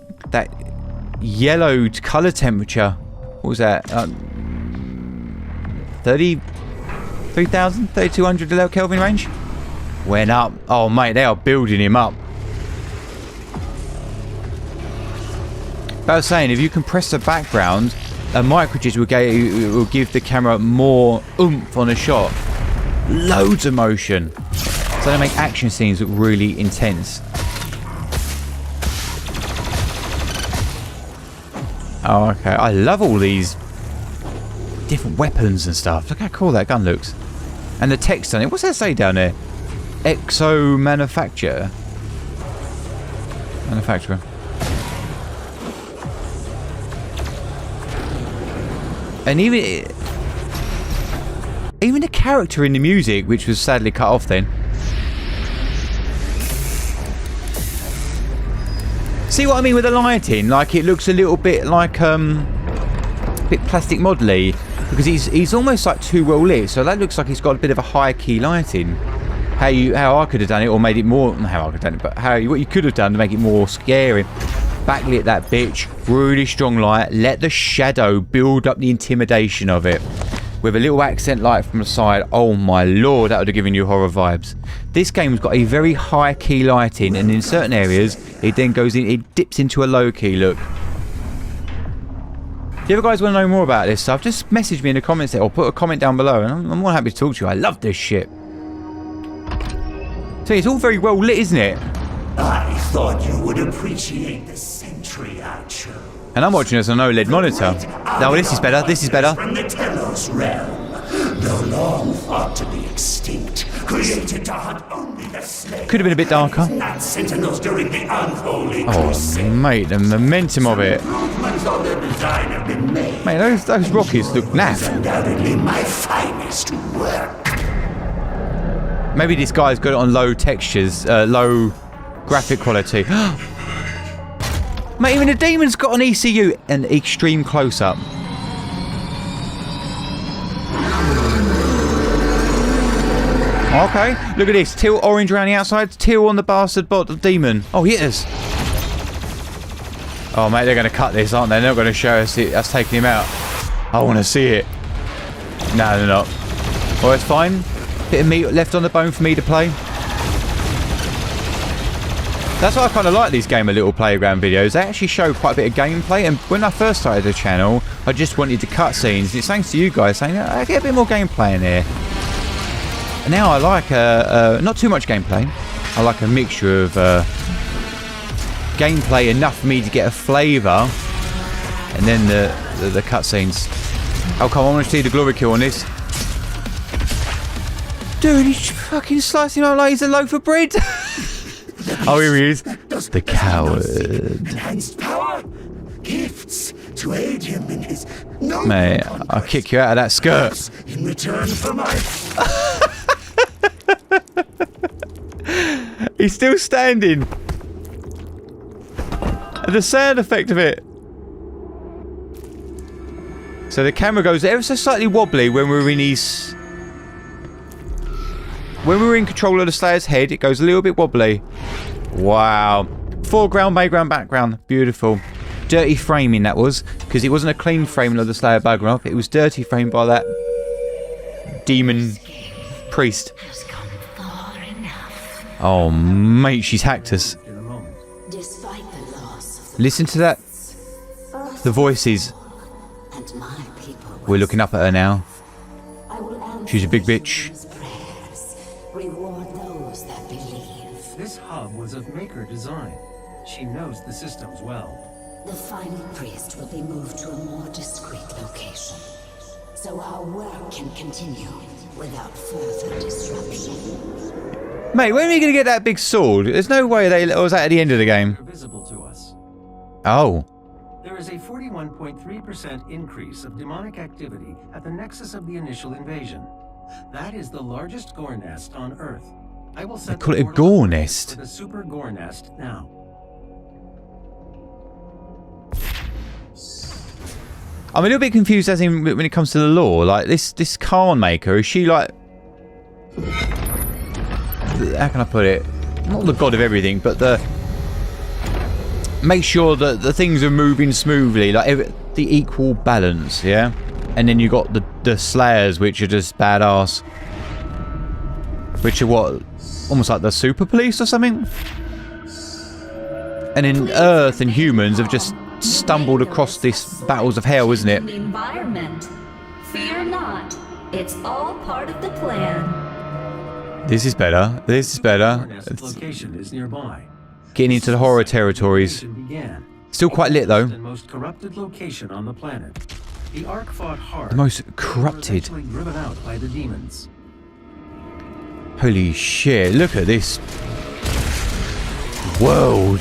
Speaker 1: yellowed colour temperature. What was that? 33,000? 3,200 Kelvin range? Went up. Oh, mate, they are building him up. But I was saying, if you compress the background, a microjitter will give the camera more oomph on a shot. Loads of motion. So they make action scenes look really intense. Oh, okay. I love all these different weapons and stuff. Look how cool that gun looks. And the text on it. What's that say down there? Exo manufacturer. Manufacturer. And even the character in the music, which was sadly cut off then. See what I mean with the lighting? Like it looks a little bit like a bit plastic model-y, because he's almost like too well lit. So that looks like he's got a bit of a high key lighting. How I could have done it, or made it more, not how I could have done it, but what you could have done to make it more scary. Backlit that bitch, really strong light, let the shadow build up the intimidation of it. With a little accent light from the side, oh my lord, that would have given you horror vibes. This game's got a very high key lighting, and in certain areas, it then goes in, it dips into a low key look. If you ever guys want to know more about this stuff, just message me in the comments there, or put a comment down below, and I'm more happy to talk to you. I love this shit. So it's all very well lit, isn't it?
Speaker 6: I thought you would appreciate the century I chose.
Speaker 1: And I'm watching this on an OLED monitor. No, this is better. This is better.
Speaker 6: From the Telos realm, though long thought to be extinct, created to hunt only the slain.
Speaker 1: Could have been a bit darker.
Speaker 6: Not sentinels during the unholy
Speaker 1: Oh,
Speaker 6: crusade.
Speaker 1: mate, the momentum of it.
Speaker 6: Improvements on their design have been made.
Speaker 1: Mate, those rockets look naff.
Speaker 6: Undoubtedly my finest work.
Speaker 1: Maybe this guy's got it on low textures, low graphic quality. Mate, even the demon's got an ECU and extreme close-up. Okay, look at this. Teal orange around the outside, teal on the bastard bot, the demon. Oh, yes. Oh, mate, they're going to cut this, aren't they? They're not going to show us taking him out. I want to see it. No, they're not. Oh, it's fine. Bit of meat left on the bone for me to play. That's why I kind of like these Gamer Little Playground videos. They actually show quite a bit of gameplay, and when I first started the channel, I just wanted the cutscenes. It's thanks to you guys saying, I get a bit more gameplay in here. And now I like, not too much gameplay. I like a mixture of gameplay enough for me to get a flavour, and then the cutscenes. Oh, come on, I want to see the glory kill on this. Dude, he's fucking slicing him up like he's a loaf of bread. Oh, here he is. The coward.
Speaker 6: Enhanced power, gifts to aid him in his noble
Speaker 1: Mate, I'll kick you out of that skirt.
Speaker 6: in return for my
Speaker 1: He's still standing. And the sound effect of it. So the camera goes ever so slightly wobbly when we're in his... When we're in control of the Slayer's head, it goes a little bit wobbly. Wow. Foreground, background, background. Beautiful. Dirty framing that was, because it wasn't a clean framing of the Slayer bugger off. It was dirty framed by that demon priest. Oh, mate, she's hacked us.
Speaker 7: Despite the loss,
Speaker 1: Listen to that. The voices.
Speaker 7: and my people,
Speaker 1: We're looking up at her now.
Speaker 7: I will answer
Speaker 1: She's a big bitch.
Speaker 7: his prayers, reward those that believe.
Speaker 4: This hub was of Maker design. She knows the systems well.
Speaker 7: The final priest will be moved to a more discreet location, so our work can continue without further disruption.
Speaker 1: Mate, when are we going to get that big sword? There's no way they was that at the end of the game.
Speaker 4: They're visible to us.
Speaker 1: Oh.
Speaker 4: There is a 41.3% increase of demonic activity at the nexus of the initial invasion. That is the largest gore nest on Earth. I will set
Speaker 1: They call
Speaker 4: the
Speaker 1: it a
Speaker 4: portal
Speaker 1: gore
Speaker 4: for
Speaker 1: nest.
Speaker 4: the super gore nest now.
Speaker 1: I'm a little bit confused as in when it comes to the lore. Like, this Khan maker, is she like... How can I put it? Not the god of everything, but the... Make sure that the things are moving smoothly, like the equal balance, yeah? And then you got the Slayers, which are just badass. Which are what? Almost like the super police or something? And then Earth and humans have just stumbled across this battles of hell, isn't it?
Speaker 5: The environment. Fear not. It's all part of the plan.
Speaker 1: This is better. This is better.
Speaker 4: Gore nest location is nearby.
Speaker 1: Getting into the horror territories.
Speaker 4: Began.
Speaker 1: Still quite lit though.
Speaker 4: The most corrupted location on the planet. The Ark fought hard.
Speaker 1: The most
Speaker 4: They were
Speaker 1: corrupted.
Speaker 4: eventually driven out by the demons.
Speaker 1: Holy shit, look at this world.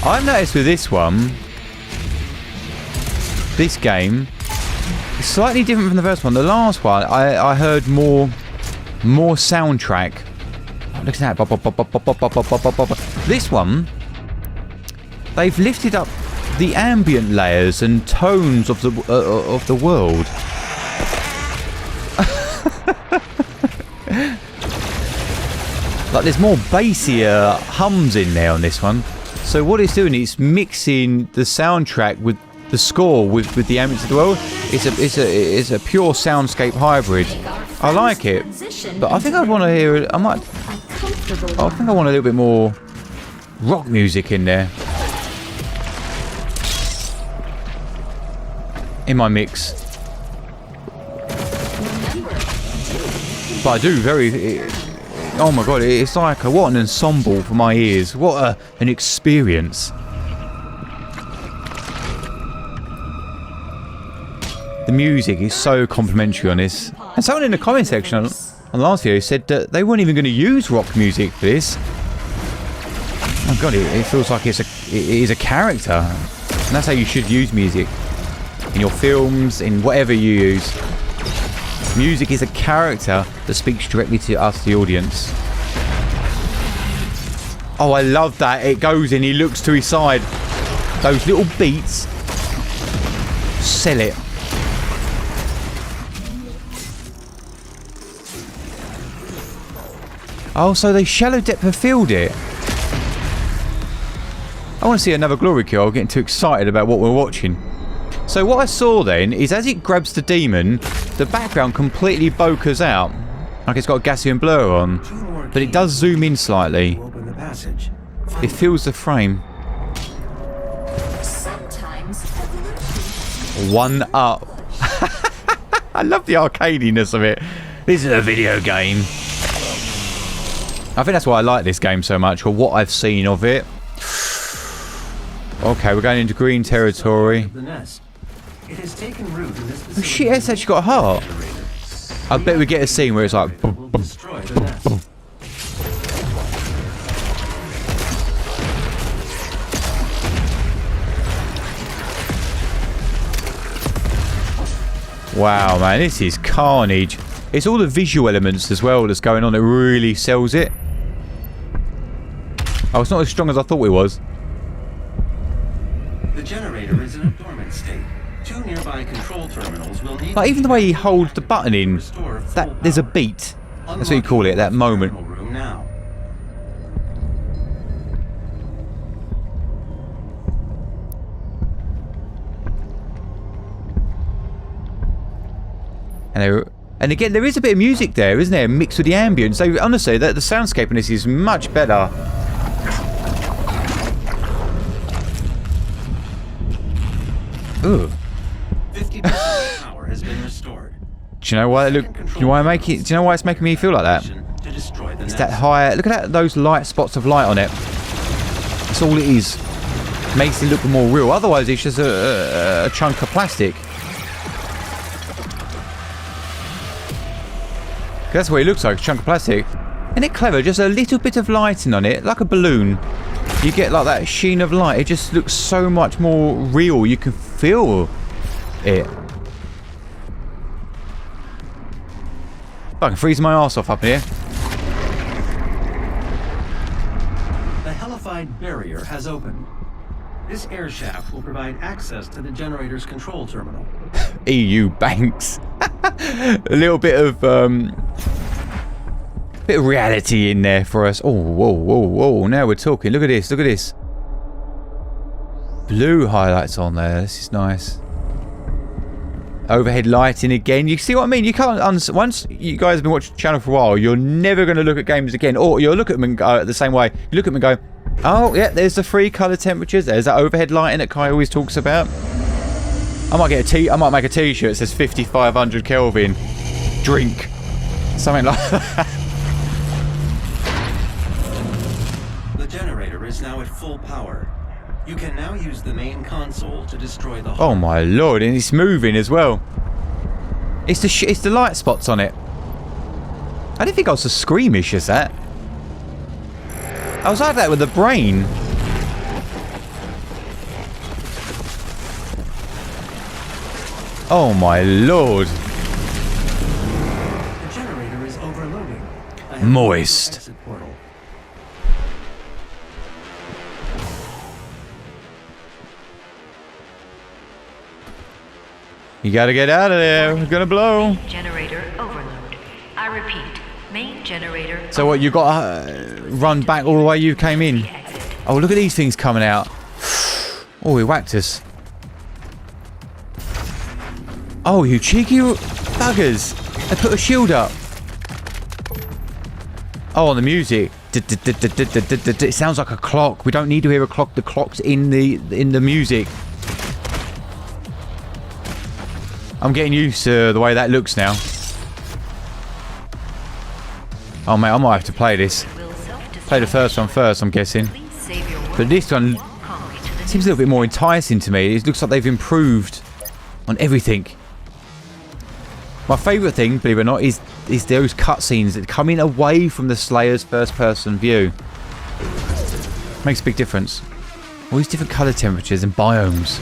Speaker 1: I've noticed with this one, this game, it's slightly different from the first one. The last one, I heard more soundtrack. Oh, look at that. Bop, bop, bop, bop, bop, bop, bop, bop, bop, bop. This one, they've lifted up the ambient layers and tones of the world. Like there's more bassier hums in there on this one. So what it's doing is mixing the soundtrack with the score with the ambience of the world. It's a pure soundscape hybrid. I like it, but I think I'd want to hear it. I think I want a little bit more rock music in there. In my mix. But I do oh my god, it's like what an ensemble for my ears. What an experience. The music is so complimentary on this. And someone in the comment section on the last video said that they weren't even going to use rock music for this. Oh god, it feels like it is a character. And that's how you should use music. In your films, in whatever you use. Music is a character that speaks directly to us, the audience. Oh, I love that. It goes in, he looks to his side. Those little beats. Sell it. Oh, so they shallow depth of field it. I want to see another glory kill. I'm getting too excited about what we're watching. So what I saw then is as it grabs the demon, the background completely bokehs out. Like it's got a Gaussian blur on. But it does zoom in slightly. It fills the frame. One up. I love the arcadiness of it. This is a video game. I think that's why I like this game so much, or what I've seen of it. Okay, we're going into green territory. Oh shit, it's actually got a heart. I bet we get a scene where it's like... Boom, boom, boom, boom. Wow, man, this is carnage. It's all the visual elements as well that's going on that really sells it. Oh, it's not as strong as I thought it was.
Speaker 4: The generator is in a dormant state. Two nearby control terminals will need.
Speaker 1: Like even the way he holds the button in, that there's a beat. That's what you call it, that moment. And again, there is a bit of music there, isn't there? Mixed with the ambience. So honestly, the soundscape in this is much better. Ooh.
Speaker 4: 50% power has been restored.
Speaker 1: Do you know why? Do you know why I make it? Do you know why it's making me feel like that? It's that high. Look at that, those light spots of light on it. That's all it is. Makes it look more real. Otherwise, it's just a chunk of plastic. That's what it looks like, a chunk of plastic. Isn't it clever? Just a little bit of lighting on it, like a balloon. You get like that sheen of light. It just looks so much more real. You can feel it. I can freeze my arse off up here.
Speaker 4: The hellified barrier has opened. This air shaft will provide access to the generator's control terminal.
Speaker 1: EU banks. A little bit of reality in there for us. Oh, whoa, whoa, whoa! Now we're talking. Look at this. Look at this. Blue highlights on there. This is nice. Overhead lighting again. You see what I mean? You can't. Once you guys have been watching the channel for a while, you're never going to look at games again, or you'll look at them and go the same way. You look at them and go, "Oh, yeah, there's the free color temperatures. There's that overhead lighting that Kai always talks about." I might get I might make a T-shirt that says 5500 Kelvin. Drink. Something like that.
Speaker 4: The generator is now at full power. You can now use the main console to destroy the.
Speaker 1: Oh my lord! And it's moving as well. It's the light spots on it. I didn't think I was as squeamish as that. I was like that with the brain. Oh my lord.
Speaker 4: The generator is overloading.
Speaker 1: Moist.
Speaker 4: Exit portal.
Speaker 1: You gotta get out of there. We're gonna blow.
Speaker 8: Generator overload. I repeat, main generator.
Speaker 1: So what? You gotta run back all the way you came in. Oh, look at these things coming out. Oh, he whacked us. Oh, you cheeky buggers. They put a shield up. Oh, on the music. It sounds like a clock. We don't need to hear a clock. The clock's in the music. I'm getting used to the way that looks now. Oh, mate, I might have to play this. Play the first one first, I'm guessing. But this one seems a little bit more enticing to me. It looks like they've improved on everything. My favourite thing, believe it or not, is those cutscenes that come in away from the Slayer's first-person view. Makes a big difference. All these different colour temperatures and biomes.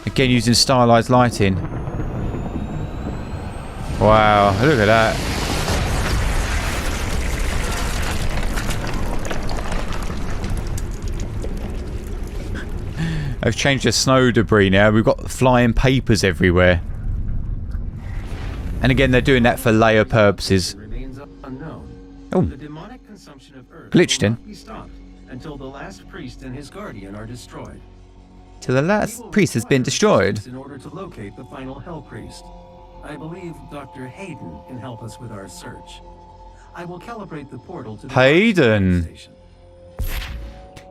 Speaker 1: Again, using stylised lighting. Wow, look at that. I've changed the snow debris now. We've got flying papers everywhere. And again, they're doing that for layer purposes.
Speaker 4: Remains unknown.
Speaker 1: Oh.
Speaker 4: The demonic consumption of Earth
Speaker 1: Glitched
Speaker 4: will
Speaker 1: in.
Speaker 4: not be stopped until the last priest and his guardian are destroyed.
Speaker 1: Till the last priest has been destroyed.
Speaker 4: In order to locate the final Hell Priest. I believe Dr. Hayden can help us with our search. I will calibrate the portal to the
Speaker 1: Hayden.
Speaker 4: station.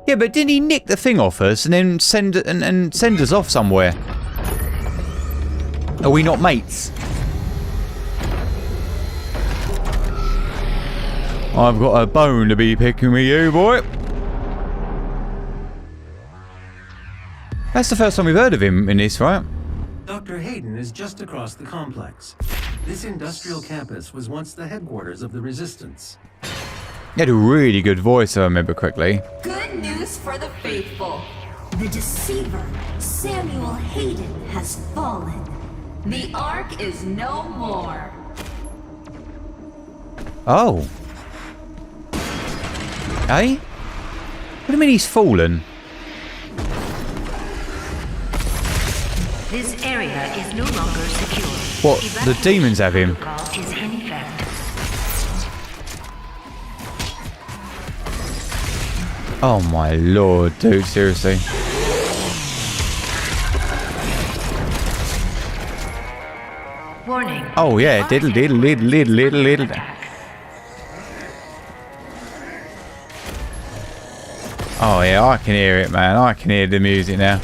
Speaker 1: Yeah, but didn't he nick the thing off us and then send us off somewhere? Are we not mates? I've got a bone to be picking with you, boy. That's the first time we've heard of him in this, right?
Speaker 4: Dr. Hayden is just across the complex. This industrial campus was once the headquarters of the Resistance.
Speaker 1: He had a really good voice, if I remember correctly.
Speaker 5: Good news for the faithful. The deceiver, Samuel Hayden, has fallen. The Ark is no more.
Speaker 1: Oh. Eh? What do you mean he's fallen?
Speaker 8: This area is no longer secure.
Speaker 1: What, the demons have him?
Speaker 8: Protocol is in effect.
Speaker 1: Oh my lord, dude, seriously.
Speaker 8: Warning.
Speaker 1: Oh yeah, diddle. Oh yeah, I can hear it, man. I can hear the music now.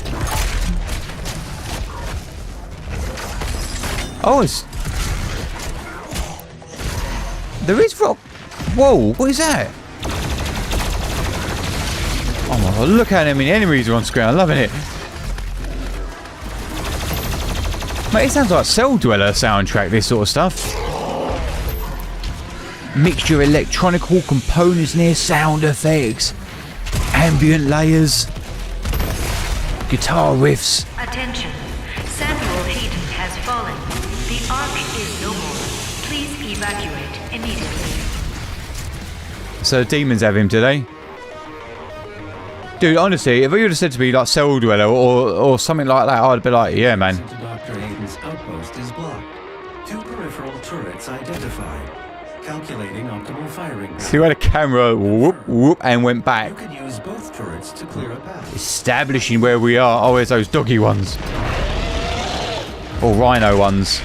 Speaker 1: Oh, it's... There is rock... Whoa, what is that? Oh my god, look how many enemies are on screen. I'm loving it. Mate, it sounds like Cell Dweller soundtrack, this sort of stuff. Mixture of electronical components near sound effects. Ambient layers. Guitar riffs.
Speaker 8: Attention. Samuel Hayden has fallen. The Ark is no more. Please evacuate immediately.
Speaker 1: So demons have him today. Dude, honestly, if you would have said to me like Cell Dweller or something like that, I'd be like, yeah, man.
Speaker 4: Dr. Hayden's outpost is blocked. 2 peripheral turrets identified. Calculating optimal firing.
Speaker 1: So you had a camera, whoop, and went back.
Speaker 4: You could use both turrets to clear a path.
Speaker 1: Establishing where we are. Oh, there's those doggy ones. Or rhino ones.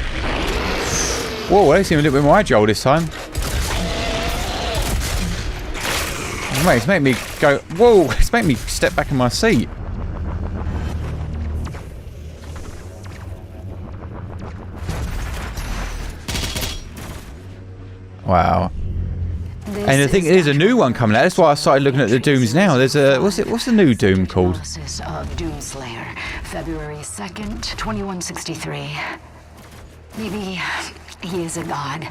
Speaker 1: Whoa, they seem a little bit more agile this time. Mate, it's making me go... Whoa, it's making me step back in my seat. Wow. And I think there's a new one coming out. That's why I started looking at the Dooms now. There's a... What's the new Doom called?
Speaker 7: Analysis of Doomslayer, February 2nd, 2163. Maybe he is a god.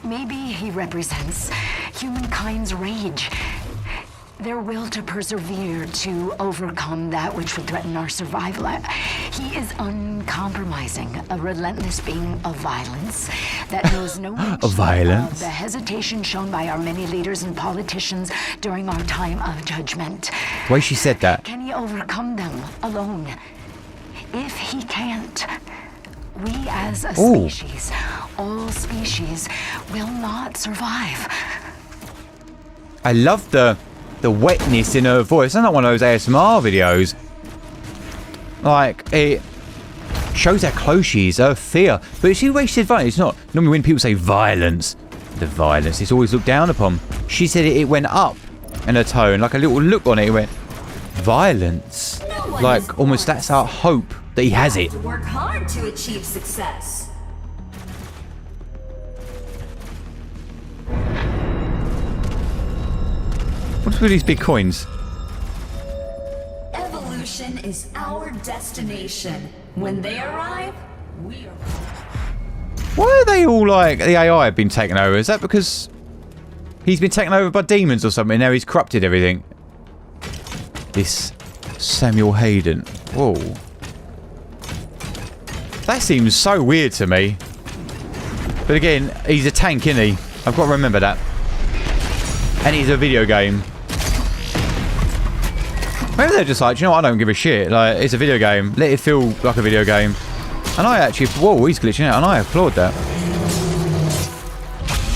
Speaker 7: Maybe he represents humankind's rage. Their will to persevere, to overcome that which would threaten our survival. He is uncompromising, a relentless being of violence that knows no
Speaker 1: Of violence?
Speaker 7: of the hesitation shown by our many leaders and politicians during our time of judgment.
Speaker 1: The way she said that.
Speaker 7: Can he overcome them alone? If he can't, we as a
Speaker 1: Ooh.
Speaker 7: species, all species, will not survive.
Speaker 1: I love the wetness in her voice. It's not one of those ASMR videos. Like, it shows how close she is, her fear. But you see the way she said violence? It's not... Normally when people say violence, the violence, it's always looked down upon. She said it went up in her tone, like a little look on it. It went, violence. Like, almost that's our hope that he has it.
Speaker 5: To work hard to achieve success.
Speaker 1: What's with these big coins?
Speaker 5: Evolution is our destination. When they arrive,
Speaker 1: Why are they all like the AI have been taken over? Is that because he's been taken over by demons or something? Now he's corrupted everything. This Samuel Hayden. Whoa. That seems so weird to me. But again, he's a tank, isn't he? I've got to remember that. And he's a video game. Maybe they're just like, you know what, I don't give a shit. Like, it's a video game. Let it feel like a video game. And I actually... Whoa, he's glitching out. And I applaud that.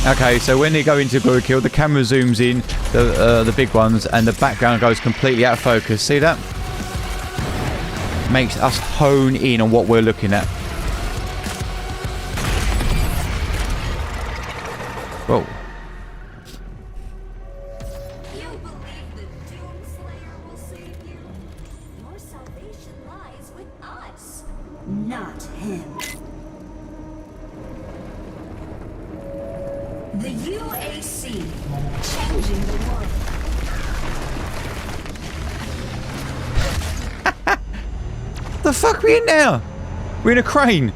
Speaker 1: Okay, so when they go into go kill, the camera zooms in, the big ones, and the background goes completely out of focus. See that? Makes us hone in on what we're looking at. Whoa.
Speaker 5: You believe the Doomslayer will save you? Your salvation lies with us, not him. The UAC, changing the world.
Speaker 1: The fuck are we in now? We're in a crane.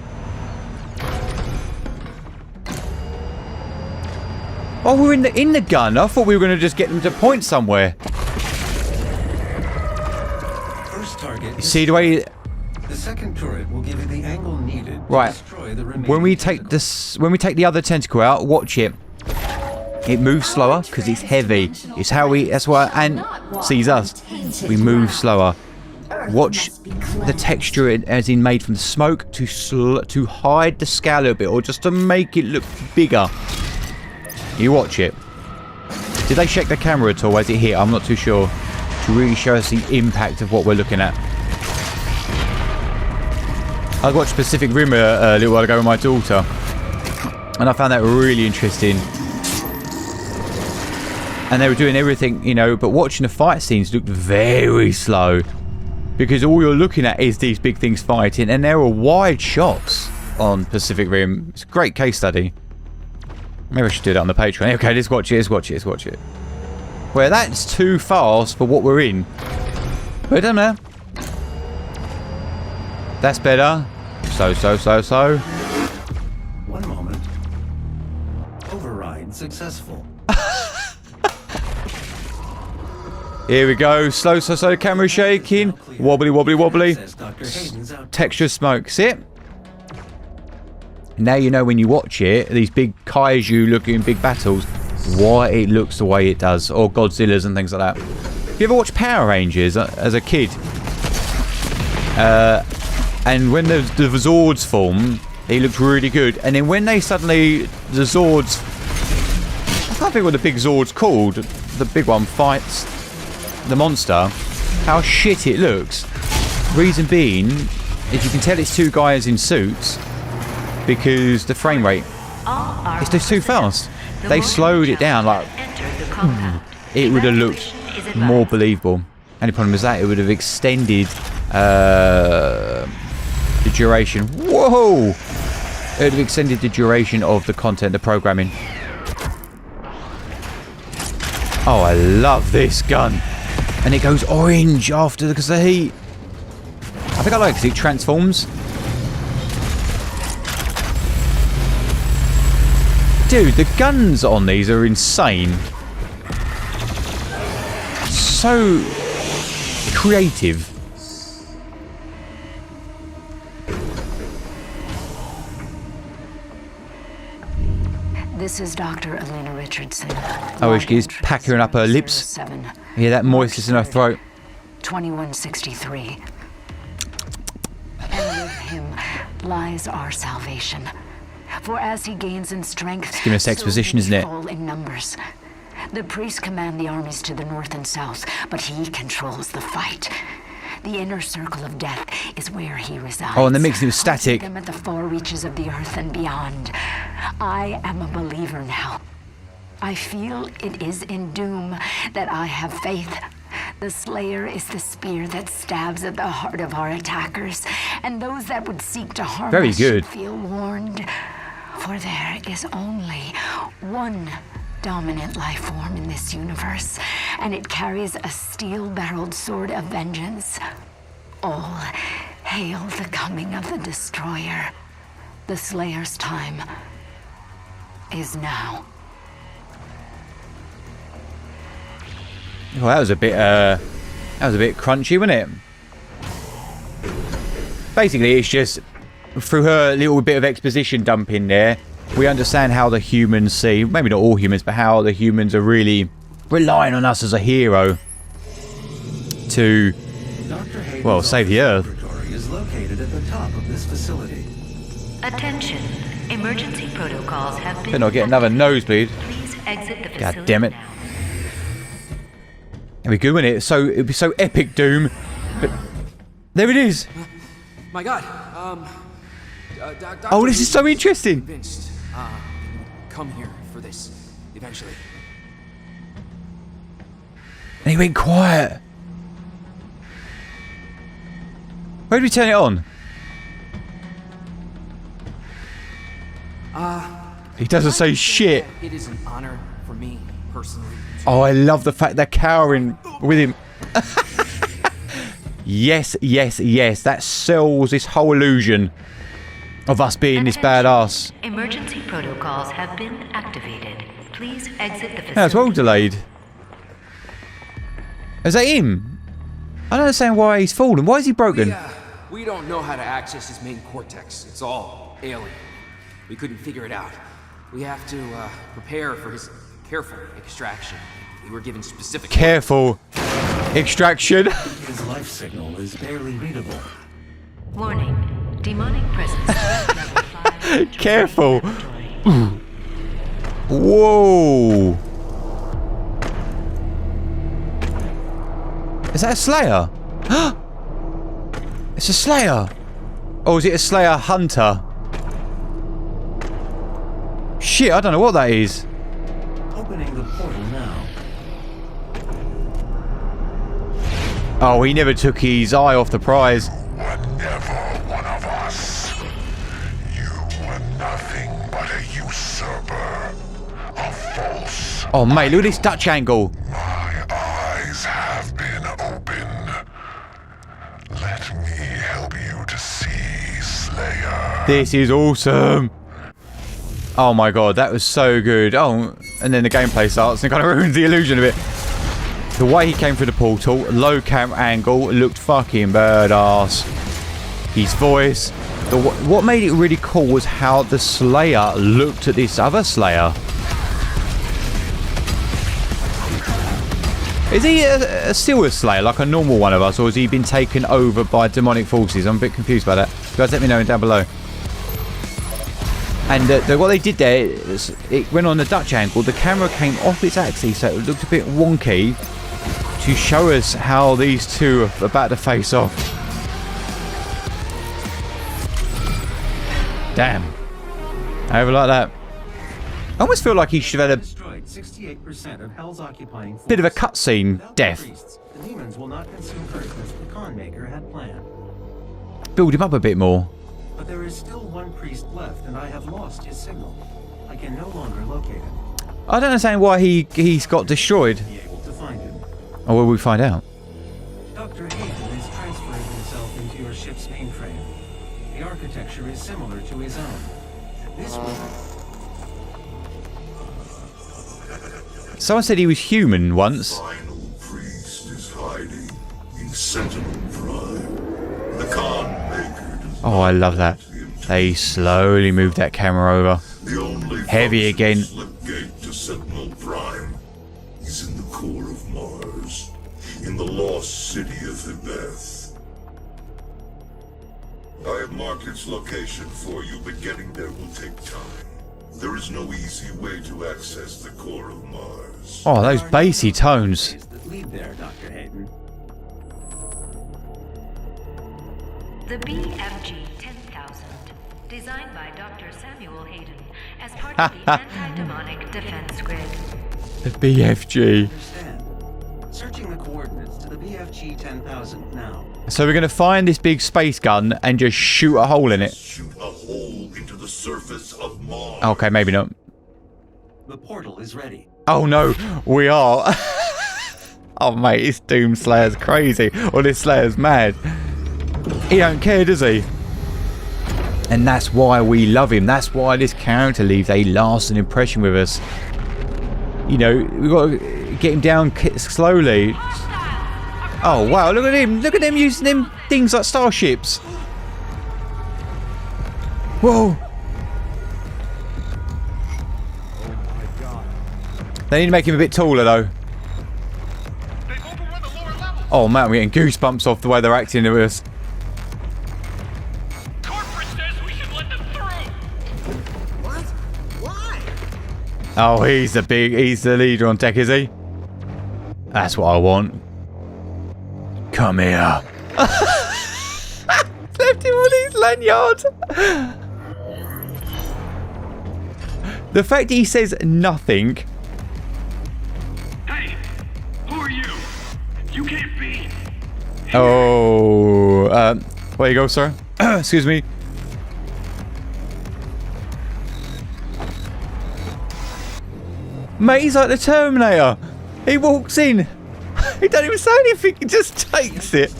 Speaker 1: Oh, we're in the gun. I thought we were going to just get them to point somewhere.
Speaker 4: First target.
Speaker 1: You see the way...
Speaker 4: The second turret will give you the angle needed
Speaker 1: Right.
Speaker 4: to destroy the remaining.
Speaker 1: When we take this, when we take the other tentacle out, watch it. It moves slower because it's heavy. It's how we... That's why Ant sees us. We move slower. Watch the texture as in made from the smoke to hide the scale a little bit, or just to make it look bigger. You watch it. Did they check the camera at all as it hit? I'm not too sure. To really show us the impact of what we're looking at. I watched Pacific Rim a little while ago with my daughter, and I found that really interesting. And they were doing everything, you know, but watching the fight scenes looked very slow. Because all you're looking at is these big things fighting, and there were wide shots on Pacific Rim. It's a great case study. Maybe I should do that on the Patreon. Okay, let's watch it, let's watch it, let's watch it. Well, that's too fast for what we're in. But it doesn't matter. That's better. So.
Speaker 4: One moment. Override successful.
Speaker 1: Here we go. Slow. Camera shaking. Wobbly. Texture smoke. See it? Now you know when you watch it, these big kaiju looking big battles, why it looks the way it does. Or Godzillas and things like that. You ever watch Power Rangers as a kid? And when the Zords form, it looked really good. And then when they suddenly, the Zords... I can't think what the big Zord's called. The big one fights the monster. How shit it looks. Reason being, is you can tell it's two guys in suits because the frame rate, it's just too fast. They slowed it down like... It would have looked more believable. Only problem is that it would have extended the duration. Whoa! It would have extended the duration of the content, the programming. Oh, I love this gun. And it goes orange after because of the heat. I think I like it because it transforms. Dude, the guns on these are insane. So creative.
Speaker 7: This is Dr. Elena Richardson.
Speaker 1: Oh, she's packing up her lips. Yeah, that moistness in her throat.
Speaker 7: 2163. And with him lies our salvation. For as he gains in strength,
Speaker 1: it's giving us exposition, isn't it?
Speaker 7: Fall in numbers. The priests command the armies to the north and south, but he controls the fight. The inner circle of death is where he resides.
Speaker 1: Oh, and that makes him static.
Speaker 7: Them at the far reaches of the earth and beyond. I am a believer now. I feel it is in doom that I have faith. The Slayer is the spear that stabs at the heart of our attackers, and those that would seek to harm us should feel warned. For there is only one dominant life form in this universe, and it carries a steel-barreled sword of vengeance. All hail the coming of the Destroyer. The Slayer's time is now.
Speaker 1: Well, that was a bit crunchy, wasn't it? Basically, it's just through her little bit of exposition dump in there, we understand how the humans see, maybe not all humans, but how the humans are really relying on us as a hero to, well, save the Earth.
Speaker 4: Laboratory is located at the top of this facility.
Speaker 8: Attention. Emergency protocols have been...
Speaker 1: Better not get another nosebleed.
Speaker 8: Please exit the facility.
Speaker 1: God damn it.
Speaker 8: now.
Speaker 1: It'd be good, wouldn't it? It'd be so epic, Doom. But there it is.
Speaker 9: My God.
Speaker 1: Oh, this is so interesting.
Speaker 9: Convinced. Come here for this eventually.
Speaker 1: And he went quiet. Where did we turn it on? He doesn't say shit.
Speaker 9: It is an honor for me personally.
Speaker 1: Oh, I love the fact they're cowering with him. Yes, yes, yes. That sells this whole illusion of us being this badass.
Speaker 8: Emergency protocols have been activated. Please exit the facility.
Speaker 1: That's well delayed. Is that him? I don't understand why he's fallen. Why is he broken?
Speaker 9: We don't know how to access his main cortex. It's all alien. We couldn't figure it out. We have to prepare for his careful extraction. We were given specific...
Speaker 1: Careful extraction.
Speaker 4: His life signal is barely readable.
Speaker 8: Warning. Demonic presence. Level 5.
Speaker 1: Careful. Whoa. Is that a Slayer? It's a Slayer. Or is it a Slayer hunter? Shit, I don't know what that is.
Speaker 4: Opening the portal now.
Speaker 1: Oh, he never took his eye off the prize.
Speaker 2: Were never one of us. You were nothing but a usurper, a false.
Speaker 1: Oh, mate, look at this Dutch angle.
Speaker 2: My eyes have been opened. Let me help you to see, Slayer.
Speaker 1: This is awesome. Oh my god, that was so good. Oh, and then the gameplay starts and it kind of ruins the illusion of it. The way he came through the portal, low camera angle, looked fucking badass. His voice. What made it really cool was how the Slayer looked at this other Slayer. Is he still a Slayer, like a normal one of us, or has he been taken over by demonic forces? I'm a bit confused by that. You guys let me know down below. And what they did there, it went on the Dutch angle, the camera came off its axis, so it looked a bit wonky, to show us how these two are about to face off. Damn. I ever like that. I almost feel like he should have had a
Speaker 4: 68% of Hell's occupying force.
Speaker 1: bit of a cutscene
Speaker 4: Without
Speaker 1: death.
Speaker 4: the priests, the demons will not consume Earth as the con maker had planned.
Speaker 1: Build him up a bit more.
Speaker 4: But there is still one priest left, and I have lost his signal. I can no longer locate him.
Speaker 1: I don't understand why he's got destroyed.
Speaker 4: Be able to find him.
Speaker 1: Or will we find out?
Speaker 4: Dr. Hayden is transferring himself into your ship's mainframe. The architecture is similar to his own. This will...
Speaker 1: Someone said he was human once.
Speaker 2: Final priest is hiding in Sentinel Prime. The con maker does
Speaker 1: Oh, I love that. They slowly moved that camera over.
Speaker 2: The only
Speaker 1: Heavy again.
Speaker 2: slip gate to Sentinel Prime is in the core of Mars, in the lost city of Hibeth. I have marked its location for you, but getting there will take time. There is no easy way to access the core of Mars.
Speaker 1: Oh, those bassy tones.
Speaker 4: that lead there, Dr. Hayden.
Speaker 8: The BFG 10,000, designed by Dr. Samuel Hayden as part of the anti-demonic defense grid.
Speaker 1: The BFG.
Speaker 4: Understand. Searching the coordinates to the BFG 10,000 now.
Speaker 1: So we're going to find this big space gun and just shoot a hole in it.
Speaker 2: Shoot a hole into the surface of Mars.
Speaker 1: Okay, maybe not.
Speaker 4: The portal is ready.
Speaker 1: Oh no, we are. Oh mate, this Doom Slayer's crazy. Or this Slayer's mad. He don't care, does he? And that's why we love him. That's why this character leaves a lasting impression with us. You know, we've got to get him down slowly. Oh, wow, look at him. Look at them using them things like starships. Whoa. They need to make him a bit taller, though. Oh, man, I'm getting goosebumps off the way they're acting with us. Oh, he's the leader on deck, is he? That's what I want. Come here. Left him on his lanyard. The fact he says nothing.
Speaker 10: Hey, who are you? You can't be.
Speaker 1: Oh, where you go, sir? Excuse me. Mate, he's like the Terminator. He walks in. He don't even say anything. He just takes it.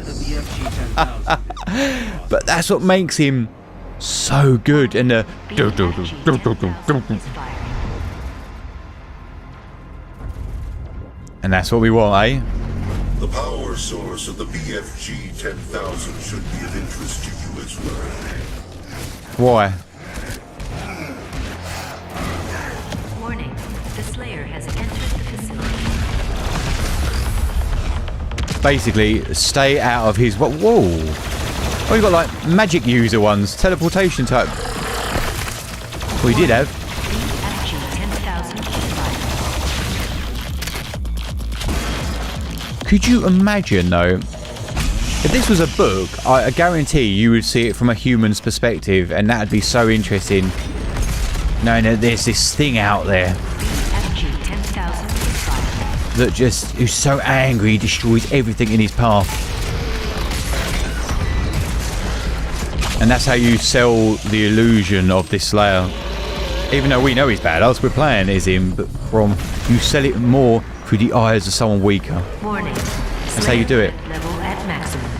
Speaker 1: But that's what makes him so good. And the and that's what we want, eh?
Speaker 2: The power source of the BFG 10,000 should be of interest to you as well.
Speaker 1: Why?
Speaker 8: Warning, the Slayer has entered the facility.
Speaker 1: Basically, stay out of his... Whoa! Oh, you got like magic user ones, teleportation type. Well, he did have.
Speaker 8: BFG 10,000
Speaker 1: Could you imagine, though, if this was a book, I guarantee you would see it from a human's perspective, and that would be so interesting, knowing that there's this thing out there that just is so angry, he destroys everything in his path. And that's how you sell the illusion of this Slayer. Even though we know he's badass, we're playing as him, but you sell it more through the eyes of someone weaker.
Speaker 8: Warning.
Speaker 1: That's how you do it.
Speaker 8: Level at maximum.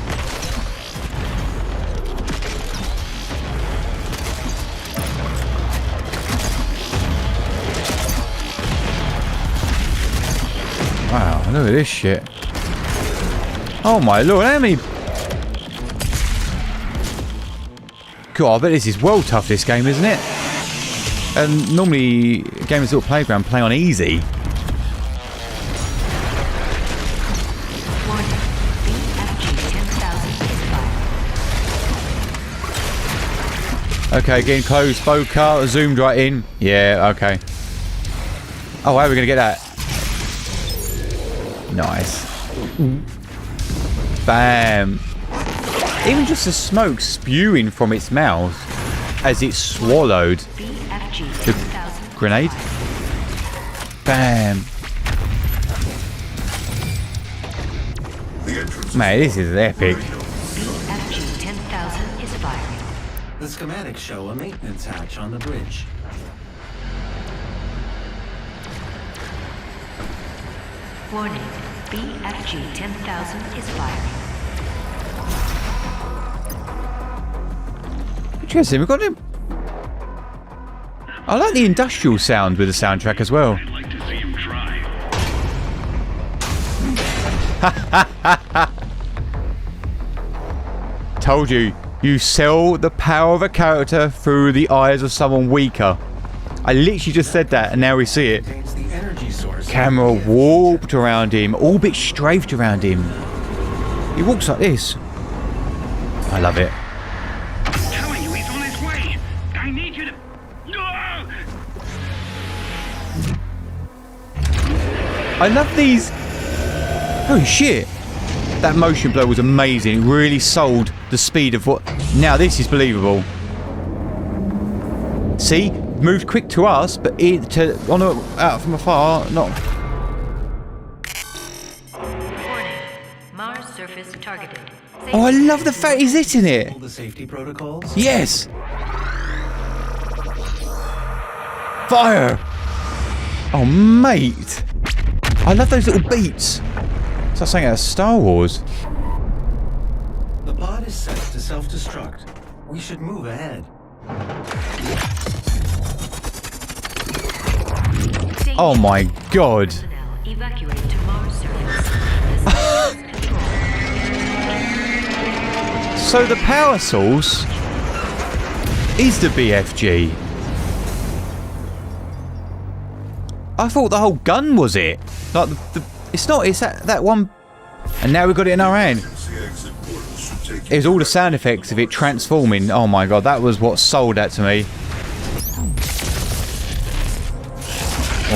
Speaker 1: Wow, look at this shit. Oh my lord, how many... God, I bet this is well tough, this game, isn't it? And normally, Gamers Little Playground play on easy. Okay, getting close, bow cut, zoomed right in. Yeah, okay. Oh, how are we going to get that? Nice. Bam. Even just the smoke spewing from its mouth as it swallowed the grenade. Bam. Man, this is epic.
Speaker 8: BFG 10,000 is firing.
Speaker 4: The schematics show a maintenance hatch on the bridge.
Speaker 8: Warning, BFG 10,000 is firing.
Speaker 1: Interesting, we've got him. I like the industrial sound with the soundtrack as well.
Speaker 10: I'd like to see him try.
Speaker 1: Told you, you sell the power of a character through the eyes of someone weaker. I literally just said that and now we see it.
Speaker 4: Contains the energy source.
Speaker 1: Camera warped around him, all bit strafed around him. He walks like this. I love it.
Speaker 10: I'm telling you, he's on his way. I need you to.
Speaker 1: I love these. Holy shit. That motion blur was amazing. It really sold the speed of what... Now this is believable. See? Moved quick to us, but out from afar, not...
Speaker 8: Warning, Mars surface targeted.
Speaker 1: Oh, I love the fact he's hitting it.
Speaker 4: All the safety protocols.
Speaker 1: Yes. Fire. Oh, mate. I love those little beats. It's like something out of Star Wars.
Speaker 4: The pod is set to self-destruct. We should move ahead.
Speaker 1: Oh my god.
Speaker 8: Evacuate to Mars surface.
Speaker 1: So the power source is the BFG. I thought the whole gun was it. Like it's not. It's that one. And now we've got it in our hand. It was all the sound effects of it transforming. Oh my god, that was what sold that to me.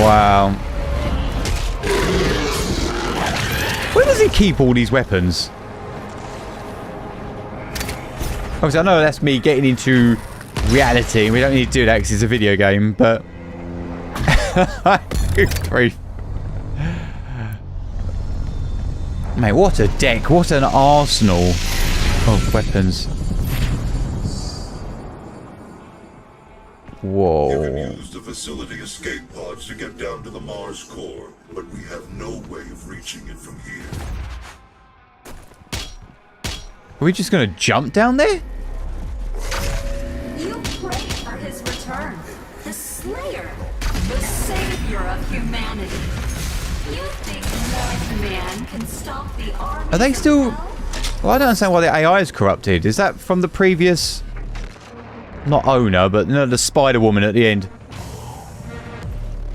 Speaker 1: Wow. Where does he keep all these weapons? Obviously, I know that's me getting into reality, and we don't need to do that because it's a video game, but... Good grief. Mate, what a deck. What an arsenal of weapons. Whoa.
Speaker 2: You can use the facility escape pods to get down to the Mars core, but we have no way of reaching it from here.
Speaker 1: Are we just going to jump down there?
Speaker 5: You pray for his return. The Slayer. The savior of humanity. You think one man can stop the army?
Speaker 1: Are they still... Well, I don't understand why the AI is corrupted. Is that from the previous... Not owner, but no, the Spider Woman at the end.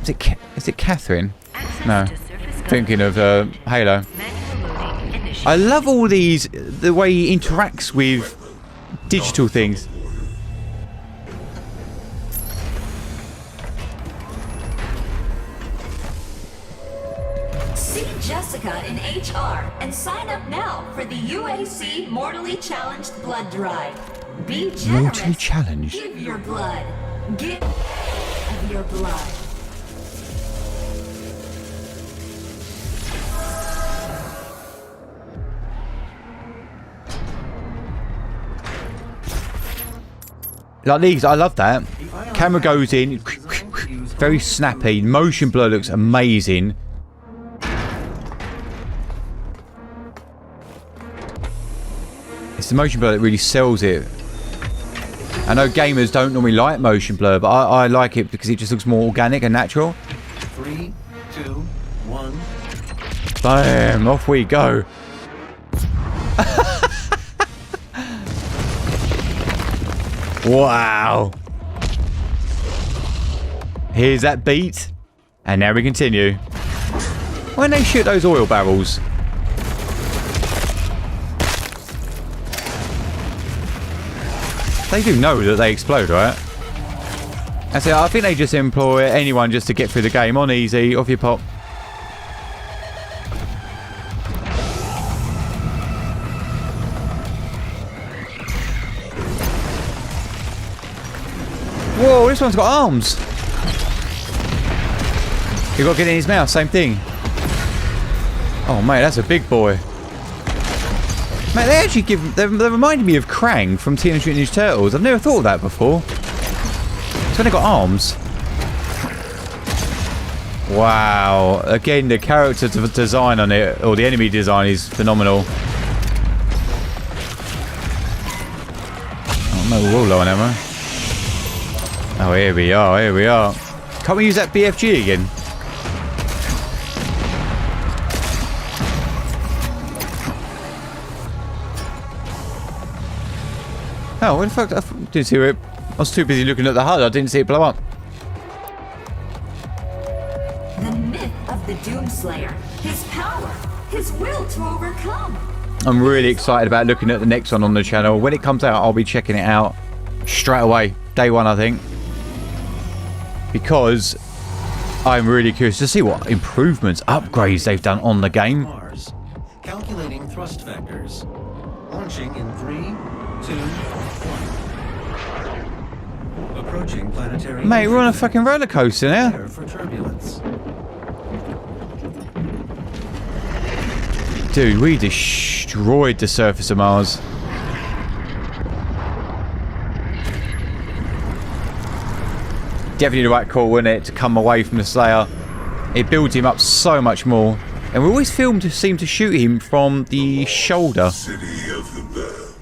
Speaker 1: Is it Catherine? No. Thinking of Halo. I love all these, the way he interacts with digital things.
Speaker 5: See Jessica in HR and sign up now for the UAC Mortally Challenged Blood Drive. Be generous.
Speaker 1: Mortally challenged.
Speaker 5: Give your blood. Give of your blood.
Speaker 1: Like these, I love that. Camera goes in, very snappy. Motion blur looks amazing. It's the motion blur that really sells it. I know gamers don't normally like motion blur, but I like it because it just looks more organic and natural.
Speaker 4: 3, 2, 1.
Speaker 1: Bam! Off we go. Wow. Here's that beat. And now we continue. When they shoot those oil barrels. They do know that they explode, right? I think they just employ anyone just to get through the game. On easy, off you pop. Whoa, this one's got arms. You got to get in his mouth, same thing. Oh, mate, that's a big boy. Mate, they actually they reminded me of Krang from Teenage Mutant Ninja Turtles. I've never thought of that before. It's when they got arms. Wow. Again, the character design on it, or the enemy design, is phenomenal. Oh, no, we're all low on ammo. Oh, here we are, here we are. Can't we use that BFG again? Oh, what the fuck? I didn't see it. I was too busy looking at the HUD. I didn't see it blow up.
Speaker 5: The myth of the Doomslayer. His power. His will to overcome.
Speaker 1: I'm really excited about looking at the next one on the channel. When it comes out, I'll be checking it out straight away. Day one, I think. Because I'm really curious to see what improvements, upgrades they've done on the game.
Speaker 4: Mars. Calculating thrust vectors. Launching in 3, 2, 1. Approaching planetary.
Speaker 1: Mate, we're on a fucking roller coaster now.
Speaker 4: Prepare for turbulence.
Speaker 1: Dude, we destroyed the surface of Mars. Definitely the right call, wasn't it, to come away from the Slayer. It builds him up so much more. And we always seem to shoot him from the shoulder.
Speaker 2: City of the Bell.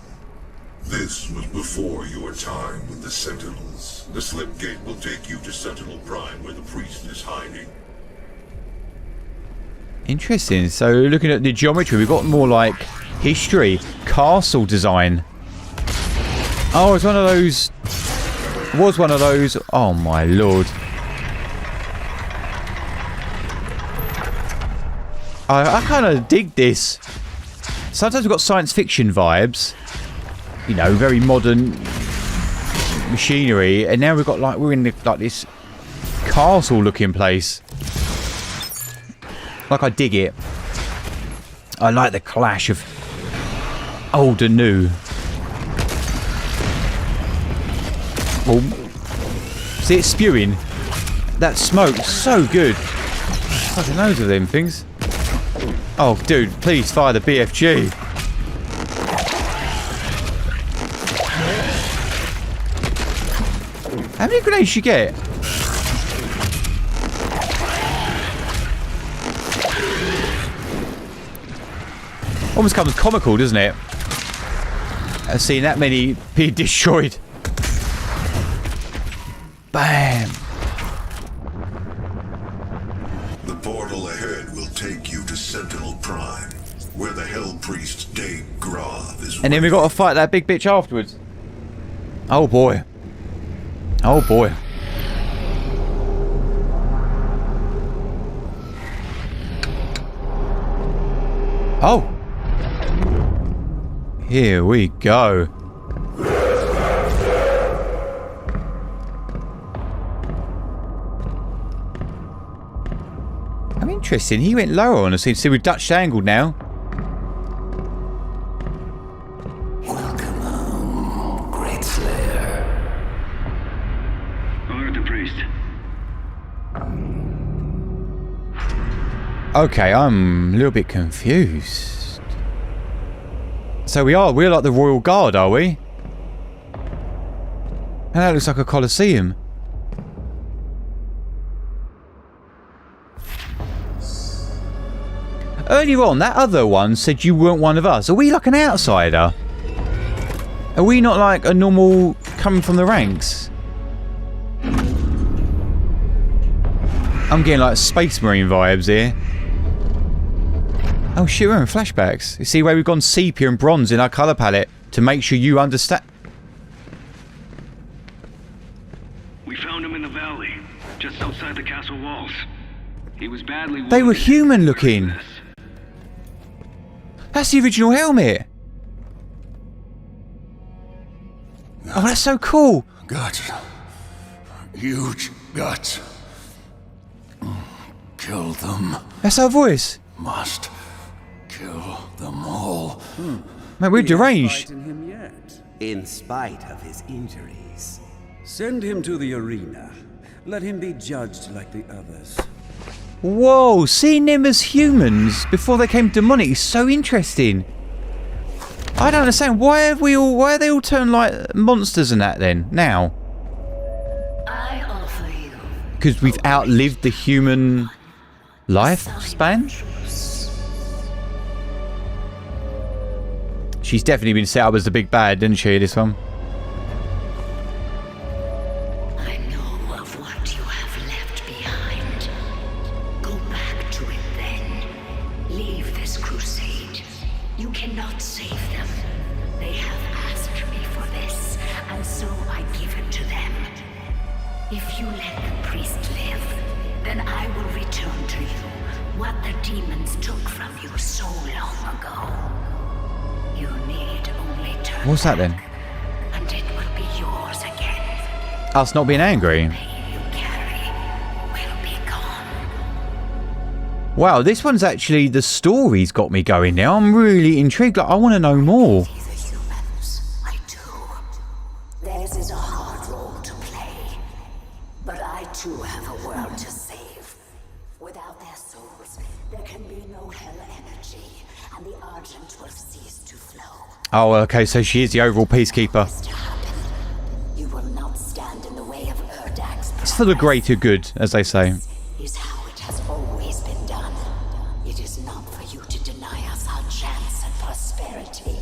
Speaker 2: This was before your time with the Sentinels. The slip gate will take you to Sentinel Prime, where the priest is hiding.
Speaker 1: Interesting. So looking at the geometry, we've got more like history, castle design. Oh, it's one of those. Was one of those. Oh my lord. I kind of dig this. Sometimes we've got science fiction vibes. You know, very modern machinery, and now we've got like we're in like this castle-looking place. Like I dig it. I like the clash of old and new. Oh, see it spewing. That smoke's so good. Fucking loads of them things. Oh, dude, please fire the BFG. How many grenades you get? Almost comes comical, doesn't it? I've seen that many be destroyed. Bam!
Speaker 2: The portal ahead will take you to Sentinel Prime, where the Hell Priest Day Grav is.
Speaker 1: And then we got to fight that big bitch afterwards. Oh boy. Oh boy. Oh. Here we go. I'm interested. He went lower on us. See, we've Dutch angled now.
Speaker 6: Welcome home, Great Slayer.
Speaker 10: Order the priest.
Speaker 1: Okay, I'm a little bit confused. So we're like the Royal Guard, are we? And that looks like a Colosseum. Earlier on, that other one said you weren't one of us. Are we like an outsider? Are we not like a normal coming from the ranks? I'm getting like Space Marine vibes here. Oh shit, we're in flashbacks. You see where we've gone sepia and bronze in our colour palette to make sure you understand.
Speaker 10: We found him in the valley, just outside the castle walls. He was badly wounded.
Speaker 1: They were human looking. That's the original helmet. Oh, that's so cool.
Speaker 6: Guts. Huge guts. Kill them.
Speaker 1: That's our voice.
Speaker 6: Must kill them all.
Speaker 1: Man, we're deranged.
Speaker 11: Fighting him yet,
Speaker 12: In spite of his injuries.
Speaker 11: send him to the arena. Let him be judged like the others.
Speaker 1: Whoa, seeing them as humans before they came demonic is so interesting. I don't understand. Why are they all turned like monsters and that then, now?
Speaker 5: I offer you.
Speaker 1: Because we've outlived the human lifespan? She's definitely been set up as the big bad, didn't she, this one?
Speaker 5: I know of what you have left behind. Go back to it then. Leave this crusade. You cannot save them. They have asked me for this, and so I give it to them. If you let the priest live, then I will return to you what the demons took from you so long ago. You need only turn
Speaker 1: What's that then?
Speaker 5: and it will be yours again.
Speaker 1: Us not being angry.
Speaker 5: Pain you carry will be gone.
Speaker 1: Wow, this one's actually, the story's got me going now. I'm really intrigued. Like, I want to know more.
Speaker 5: See the humans, I do. Theirs is a hard role to play. But I too have a world to save. Without their souls, there can be no hell energy, and the Argent will cease to flow.
Speaker 1: Oh, okay, so she is the overall peacekeeper.
Speaker 5: To happen, you will not stand in the way of Erdak's
Speaker 1: It's for the greater good, as they say.
Speaker 5: is how it has always been done. It is not for you to deny us our chance at prosperity.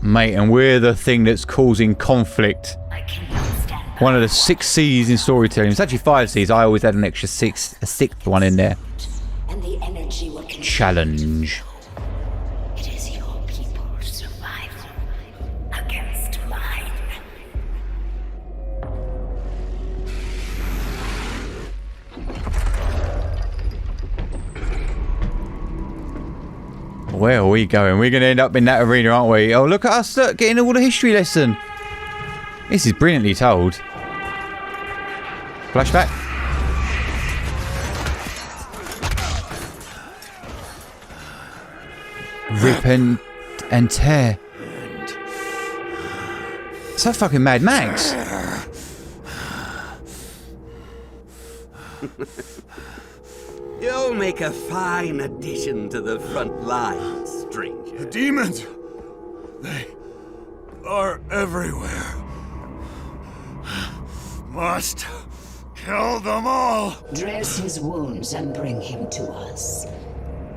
Speaker 1: Mate, and we're the thing that's causing conflict. One of the 6 C's in storytelling. It's actually 5 C's. I always had an extra 6, a 6th one in there.
Speaker 5: And the energy will
Speaker 1: Challenge.
Speaker 5: It is your people's survival against mine.
Speaker 1: Where are we going? We're going to end up in that arena, aren't we? Oh, look at us, look, getting all the history lesson. This is brilliantly told. Flashback. Rip and tear. It's that fucking Mad Max.
Speaker 12: You'll make a fine addition to the front lines, stranger.
Speaker 13: The demons! They are everywhere. Must kill them all!
Speaker 5: Dress his wounds and bring him to us.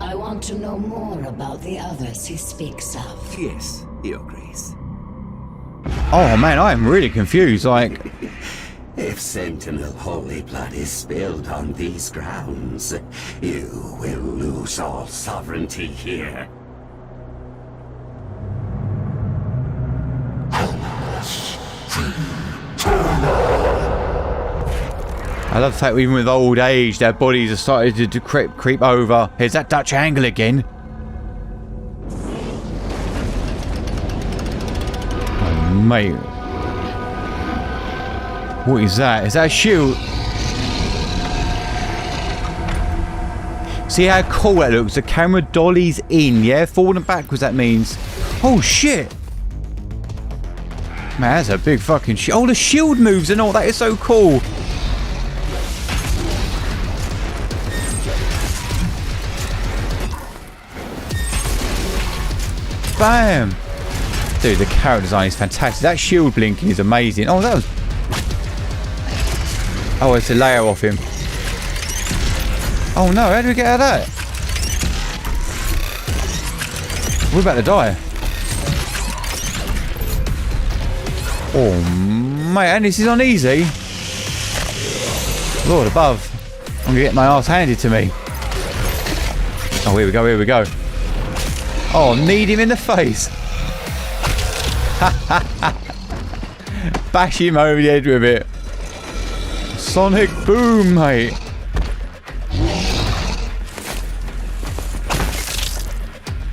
Speaker 5: I want to know more about the others he speaks of.
Speaker 12: Yes, Your Grace.
Speaker 1: Oh man, I am really confused, like...
Speaker 12: If Sentinel holy blood is spilled on these grounds, you will lose all sovereignty here.
Speaker 1: I love the fact even with old age, their bodies are starting to creep over. Here's that Dutch angle again. Oh, mate. What is that? Is that a shield? See how cool that looks? The camera dollies in, yeah? Forward and backwards, that means. Oh, shit. Man, that's a big fucking shield. Oh, the shield moves and all. That is so cool. Bam. Dude, the character design is fantastic. That shield blinking is amazing. Oh, that was... Oh, it's a layer off him. Oh no, how do we get out of that? We're about to die. Oh, mate, and this is on easy. Lord above. I'm gonna get my ass handed to me. Oh, here we go, here we go. Oh, need him in the face. Bash him over the head with it. Sonic boom, mate.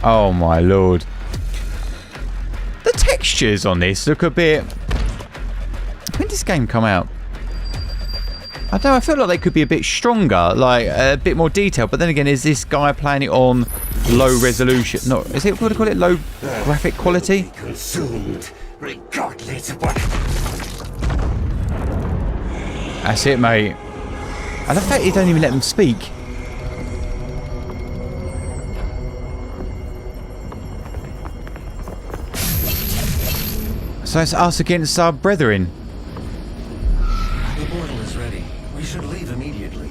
Speaker 1: Oh my lord. The textures on this look a bit... When did this game come out? I don't know, I feel like they could be a bit stronger, like a bit more detailed, but then again, is this guy playing it on low resolution? No, is it, what do you call it, low graphic quality?
Speaker 6: Consumed, regardless of what.
Speaker 1: That's it, mate. And the fact you don't even let them speak. So it's us against our brethren.
Speaker 4: The portal is ready. We should leave immediately.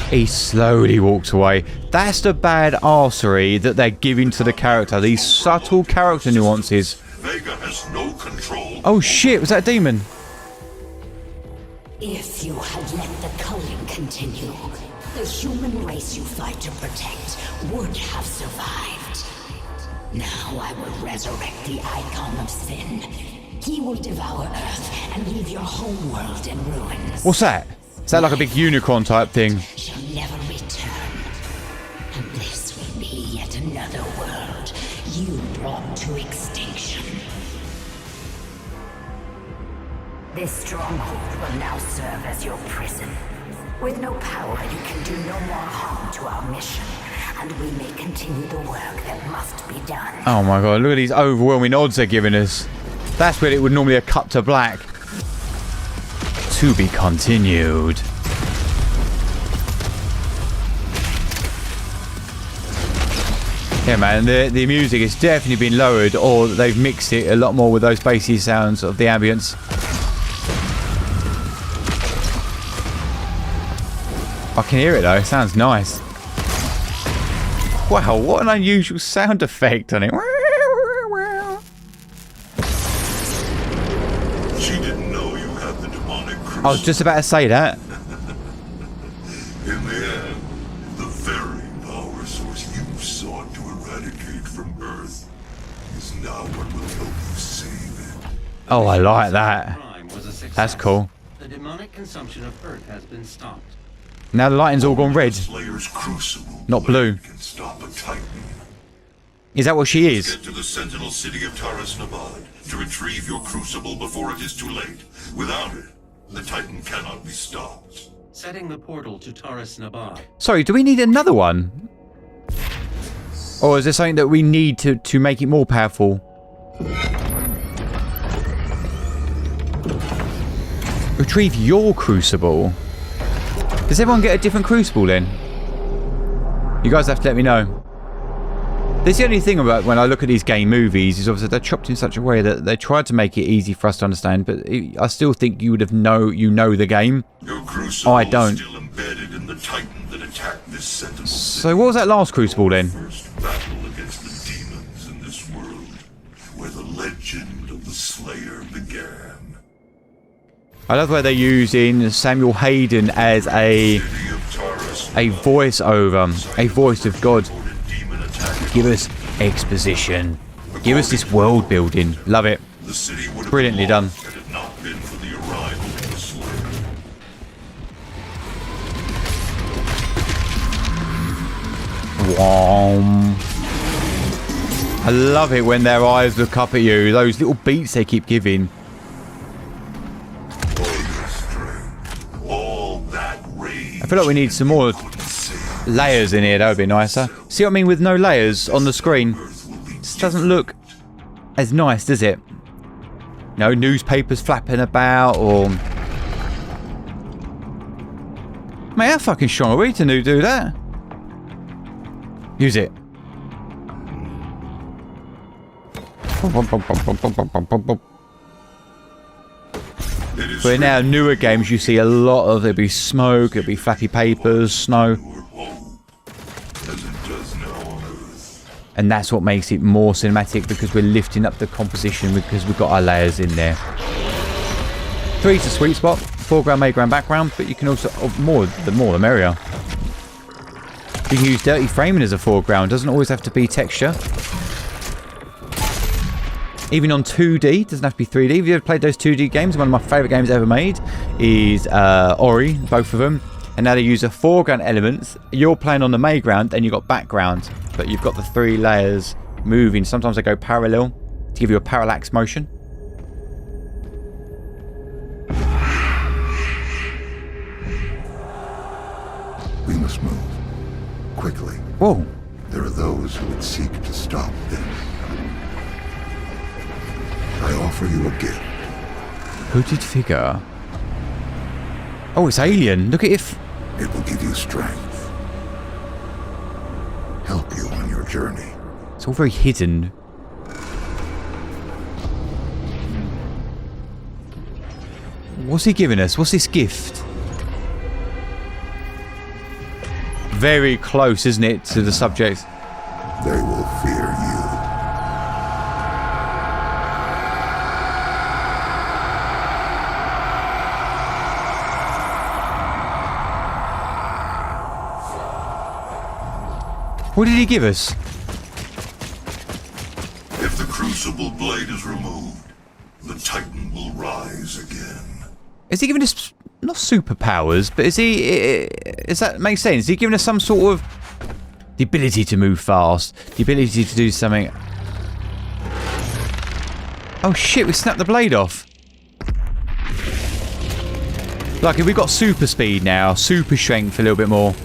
Speaker 1: He slowly walks away. That's the bad arsery that they're giving to the character. These subtle character nuances.
Speaker 2: Vega has no control.
Speaker 1: Oh shit, was that a demon?
Speaker 5: If you had let the culling continue, the human race you fight to protect would have survived. Now I will resurrect the icon of sin. He will devour Earth and leave your home world in ruins.
Speaker 1: What's that? Is that like a big unicorn type thing?
Speaker 5: Shall never return. And this will be yet another world you brought to extinction. This stronghold will now serve as your prison. With no power, you can do no more harm to our mission, and we may continue the work that must be done.
Speaker 1: Oh my god, look at these overwhelming odds they're giving us. That's where it would normally have cut to black. To be continued. Yeah man, the music has definitely been lowered, or they've mixed it a lot more with those bassy sounds of the ambience. I can hear it though, it sounds nice. Wow, what an unusual sound effect on it.
Speaker 2: She didn't know you had the demonic crucible.
Speaker 1: I was just about to say that.
Speaker 2: In the end, the very power source you sought to eradicate from Earth is now what will help you save it.
Speaker 1: Oh, I like that.
Speaker 4: Crime was a success.
Speaker 1: That's cool.
Speaker 4: The demonic consumption of Earth has been stopped.
Speaker 1: Now the lighting's all gone red,
Speaker 2: Slayer's crucible
Speaker 1: not blue.
Speaker 2: can stop a Titan.
Speaker 1: Is that what she is?
Speaker 2: Get to the Sentinel city of Taras Nabad to retrieve your crucible before it is too late. Without it, the Titan cannot be stopped.
Speaker 4: Setting the portal to Taras Nabad.
Speaker 1: Sorry, do we need another one? Or is there something that we need to make it more powerful? Retrieve your crucible? Does everyone get a different crucible then? You guys have to let me know. That's the only thing about when I look at these game movies is obviously they're chopped in such a way that they tried to make it easy for us to understand, but I still think you would have know the game.
Speaker 2: Your crucible
Speaker 1: I don't.
Speaker 2: is still embedded in the Titan that attacked this Sentinel city.
Speaker 1: So what was that last crucible then?
Speaker 2: First battle against the demons in this world, where the legend of the Slayer began.
Speaker 1: I love where they're using Samuel Hayden as a voiceover, a voice of God. Give us exposition. Give us this world building. Love it. Brilliantly done.
Speaker 2: Had it not been for the arrival of the Slayer.
Speaker 1: Whom. I love it when their eyes look up at you. Those little beats they keep giving. I feel like we need some more layers in here. That would be nicer. See what I mean with no layers on the screen? This doesn't look as nice, does it? No newspapers flapping about or... Mate, how fucking strong are we to do that? Use it. But now newer games you see a lot of, there'll be smoke, there'll be flappy papers, snow. And that's what makes it more cinematic, because we're lifting up the composition because we've got our layers in there. 3's the sweet spot, foreground, midground, background, but you can also, the more the merrier. You can use dirty framing as a foreground, doesn't always have to be texture. Even on 2D, doesn't have to be 3D. Have you ever played those 2D games? One of my favourite games ever made is Ori, both of them. And now they use the foreground elements. You're playing on the midground, and you've got background. But you've got the 3 layers moving. Sometimes they go parallel to give you a parallax motion.
Speaker 2: We must move. Quickly.
Speaker 1: Whoa.
Speaker 2: There are those who would seek to stop this. I offer you a gift.
Speaker 1: Hooded figure. Oh, it's alien. Look at it.
Speaker 2: It will give you strength. Help you on your journey.
Speaker 1: It's all very hidden. What's he giving us? What's this gift? Very close, isn't it, to the subject?
Speaker 2: They will fear you.
Speaker 1: What did he give us?
Speaker 2: If the crucible blade is removed, the Titan will rise again.
Speaker 1: Is he giving us, not superpowers, but is he, does that make sense? Is he giving us some sort of, the ability to move fast, the ability to do something? Oh shit, we snapped the blade off. Like, if we've got super speed now, super strength a little bit more.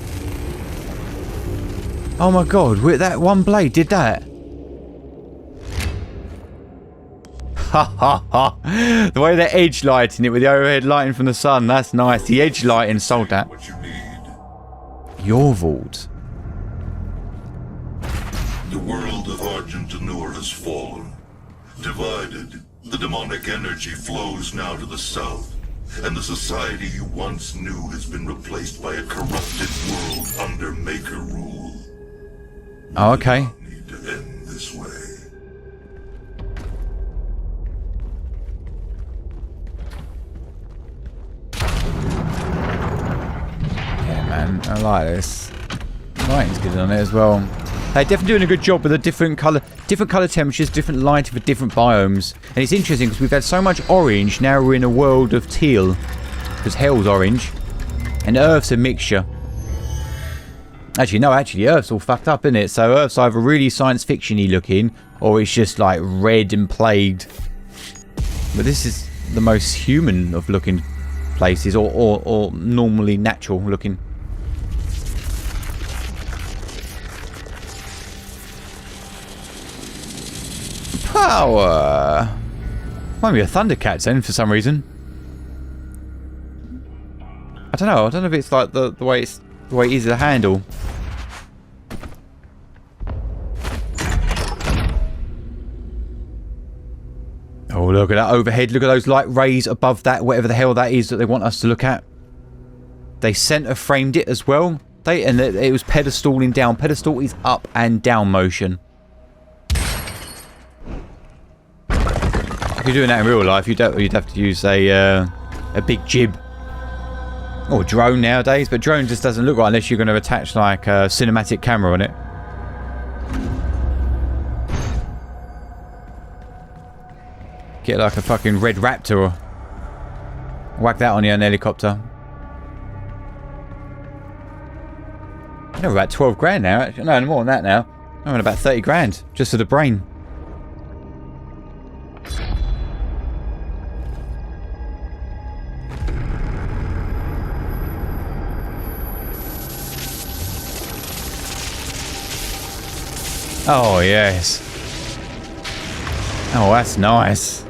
Speaker 1: Oh my god, that one blade did that. Ha ha ha. The way they're edge lighting it with the overhead lighting from the sun, that's nice. The edge lighting sold that. Your vault.
Speaker 2: The world of Argentanur has fallen. Divided, the demonic energy flows now to the south, and the society you once knew has been replaced by a corrupted world under Maker rule.
Speaker 1: Oh, okay.
Speaker 2: Need to end this way.
Speaker 1: Yeah, man, I like this. Lighting's good on it as well. They're definitely doing a good job with the different color temperatures, different lighting for different biomes. And it's interesting because we've had so much orange, now we're in a world of teal. Because hell's orange. And Earth's a mixture. Actually, no, Earth's all fucked up, isn't it? So Earth's either really science fiction-y looking, or it's just like red and plagued. But this is the most human of looking places, or normally natural looking. Power. Might be a Thundercats then for some reason. I don't know if it's like the way it is the handle. Oh, look at that overhead. Look at those light rays above that, whatever the hell that is that they want us to look at. They center framed it as well. And it was pedestaling down. Pedestal is up and down motion. If you're doing that in real life, you'd have to use a big jib. Or drone nowadays, but drone just doesn't look right unless you're going to attach like a cinematic camera on it. Get like a fucking red raptor or whack that on you in an helicopter. I know about 12 grand now. Actually, no, more than that now. I'm on about 30 grand just for the brain. Oh, yes. Oh, that's nice.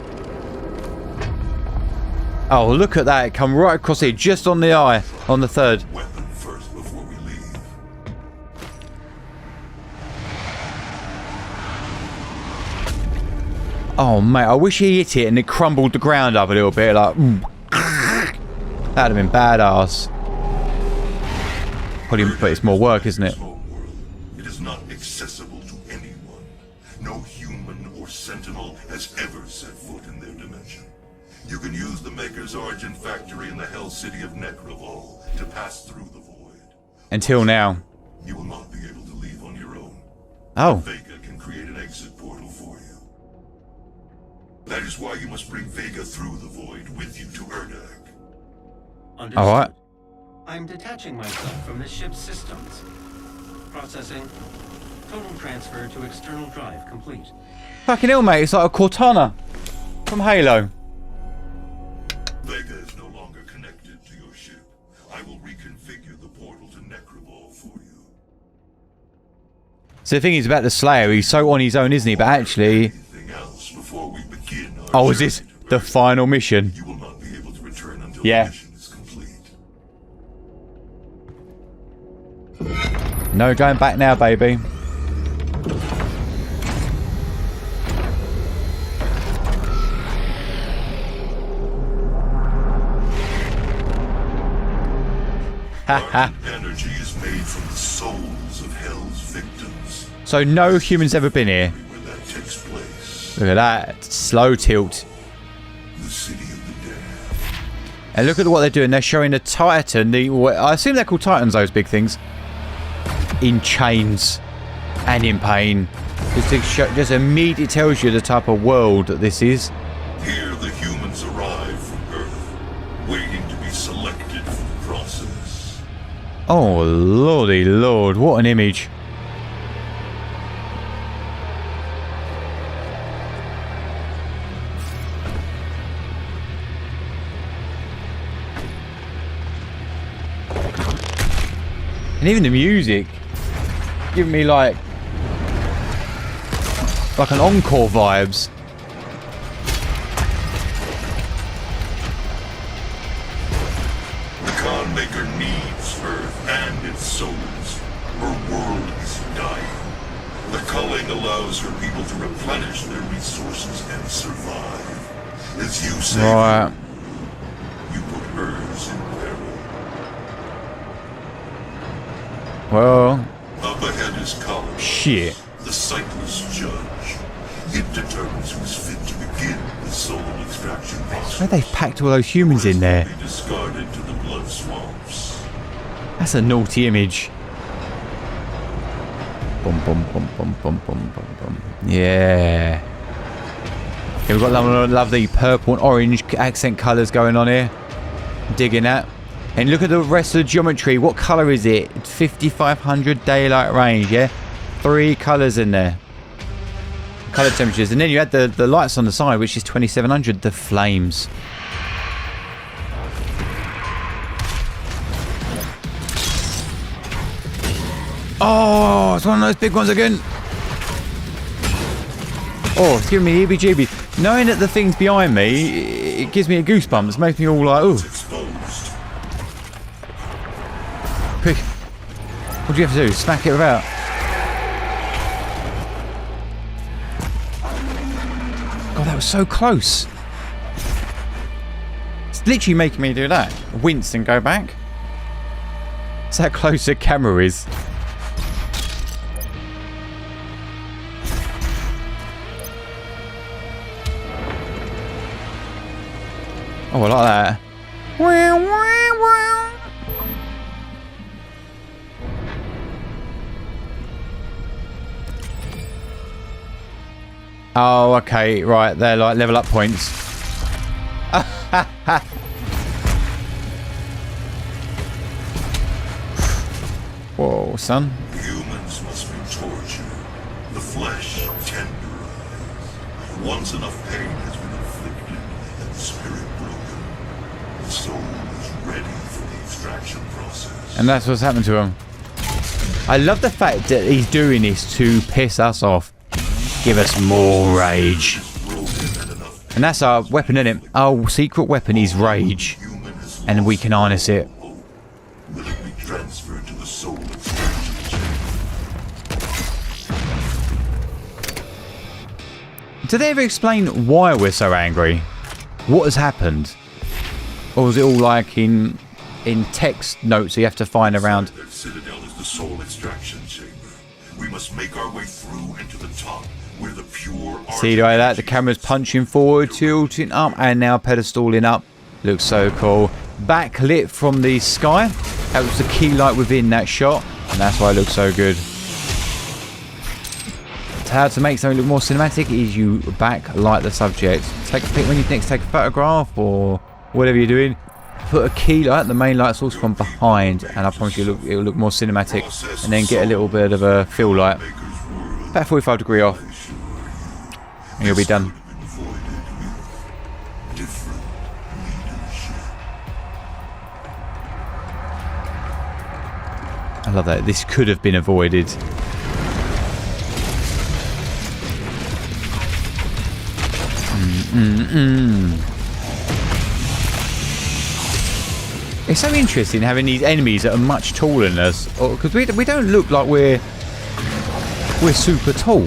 Speaker 1: Oh, look at that. It come right across here, just on the eye, on the third.
Speaker 2: Weapon first before we leave.
Speaker 1: Oh, mate, I wish he hit it and it crumbled the ground up a little bit, like... That'd have been badass. But it's more work, isn't it?
Speaker 2: It is not accessible to anyone. No human or sentinel has ever set foot in their dimension. You can use the Maker's origin factory in the Hell City of Necrovol to pass through the void.
Speaker 1: Until now.
Speaker 2: You will not be able to leave on your own.
Speaker 1: Oh.
Speaker 2: Vega can create an exit portal for you. That is why you must bring Vega through the void with you to Urdak.
Speaker 4: Understood.
Speaker 1: Alright.
Speaker 4: I'm detaching myself from this ship's systems. Processing. Total transfer to external drive complete.
Speaker 1: Fucking hell, mate. It's like a Cortana from Halo.
Speaker 2: Vega is no longer connected to your ship. I will reconfigure the portal to Necrovol for you.
Speaker 1: So the thing is about the Slayer, he's so on his own, isn't he? But actually...
Speaker 2: Before we begin
Speaker 1: oh, is this the final mission?
Speaker 2: You will not be able to return until
Speaker 1: yeah.
Speaker 2: the mission is complete.
Speaker 1: No going back now, baby.
Speaker 2: Energy is made from the souls of Hell's victims.
Speaker 1: So no humans ever been here.
Speaker 2: Where that takes place.
Speaker 1: Look at that. Slow tilt.
Speaker 2: The city of the dead.
Speaker 1: And look at what they're doing. They're showing a Titan. I assume they're called Titans, those big things. In chains. And in pain. Just immediately tells you the type of world that this is.
Speaker 2: Here the humans arrive from Earth. Waiting to be selected for the process.
Speaker 1: Oh, lordy lord. What an image. And even the music giving me like an encore vibes.
Speaker 2: The Khan Maker needs Earth and its souls. Her world is dying. The culling allows her people to replenish their resources and survive. As you say,
Speaker 1: right.
Speaker 2: You put hers in peril.
Speaker 1: Well,
Speaker 2: Up ahead is this college.
Speaker 1: Shit.
Speaker 2: The sightless judge. It determines who's fit to begin the soul extraction process.
Speaker 1: Where they've packed all those humans in there?
Speaker 2: Be discarded to the blood swamps.
Speaker 1: That's a naughty image. Boom, boom, boom, boom, boom, boom, boom, boom. Yeah. Yeah, we've got lovely purple and orange accent colours going on here. Digging that. And look at the rest of the geometry. What colour is it? 5500 daylight range, yeah? 3 colours in there. Colour temperatures. And then you had the lights on the side, which is 2700. The flames. Oh, it's one of those big ones again. Oh, it's giving me heebie-jeebies. Knowing that the thing's behind me, it gives me a goosebumps. It makes me all like, ooh. Quick. What do you have to do? Smack it about? God, that was so close. It's literally making me do that. Wince and go back. That's how close the camera is. Oh, I like that. Oh, okay, right. They're like level up points. Whoa, son.
Speaker 2: Humans must be tortured. The flesh tenderized. Once enough pain has been inflicted and the spirit broken, the soul is ready for the extraction process.
Speaker 1: And that's what's happened to him. I love the fact that he's doing this to piss us off. Give us more rage. And that's our weapon, isn't it? Our secret weapon is rage. And we can harness it.
Speaker 2: Will it be transferred to the soul extraction chamber?
Speaker 1: Did they ever explain why we're so angry? What has happened? Or was it all like in text notes you have to find around?
Speaker 2: That citadel is the soul extraction chamber. We must make our way through and to the top, where the pure
Speaker 1: See like that? The camera's punching forward, tilting up, and now pedestaling up. Looks so cool. Backlit from the sky. That was the key light within that shot, and that's why it looks so good. How to make something look more cinematic is you backlight the subject. Take a pic when you next take a photograph or whatever you're doing. Put a key light, the main light source, from behind, and I promise you it'll look more cinematic. And then get a little bit of a fill light, about 45 degree off, and you'll be done. I love that. This could have been avoided. It's so interesting having these enemies that are much taller than us, because we don't look like we're super tall.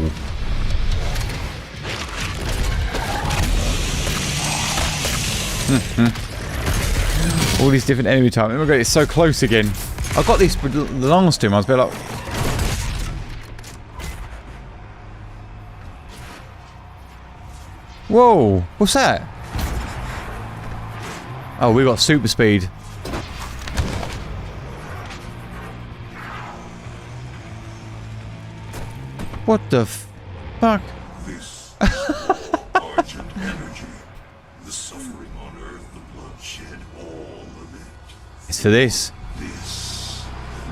Speaker 1: All these different enemy types. Oh my god, it's so close again. I got this with the last time. I was a bit like, whoa, what's that? Oh, we got super speed. What the fuck?
Speaker 2: This argent energy, the suffering on Earth, the bloodshed, all of it.
Speaker 1: It's for this.
Speaker 2: This.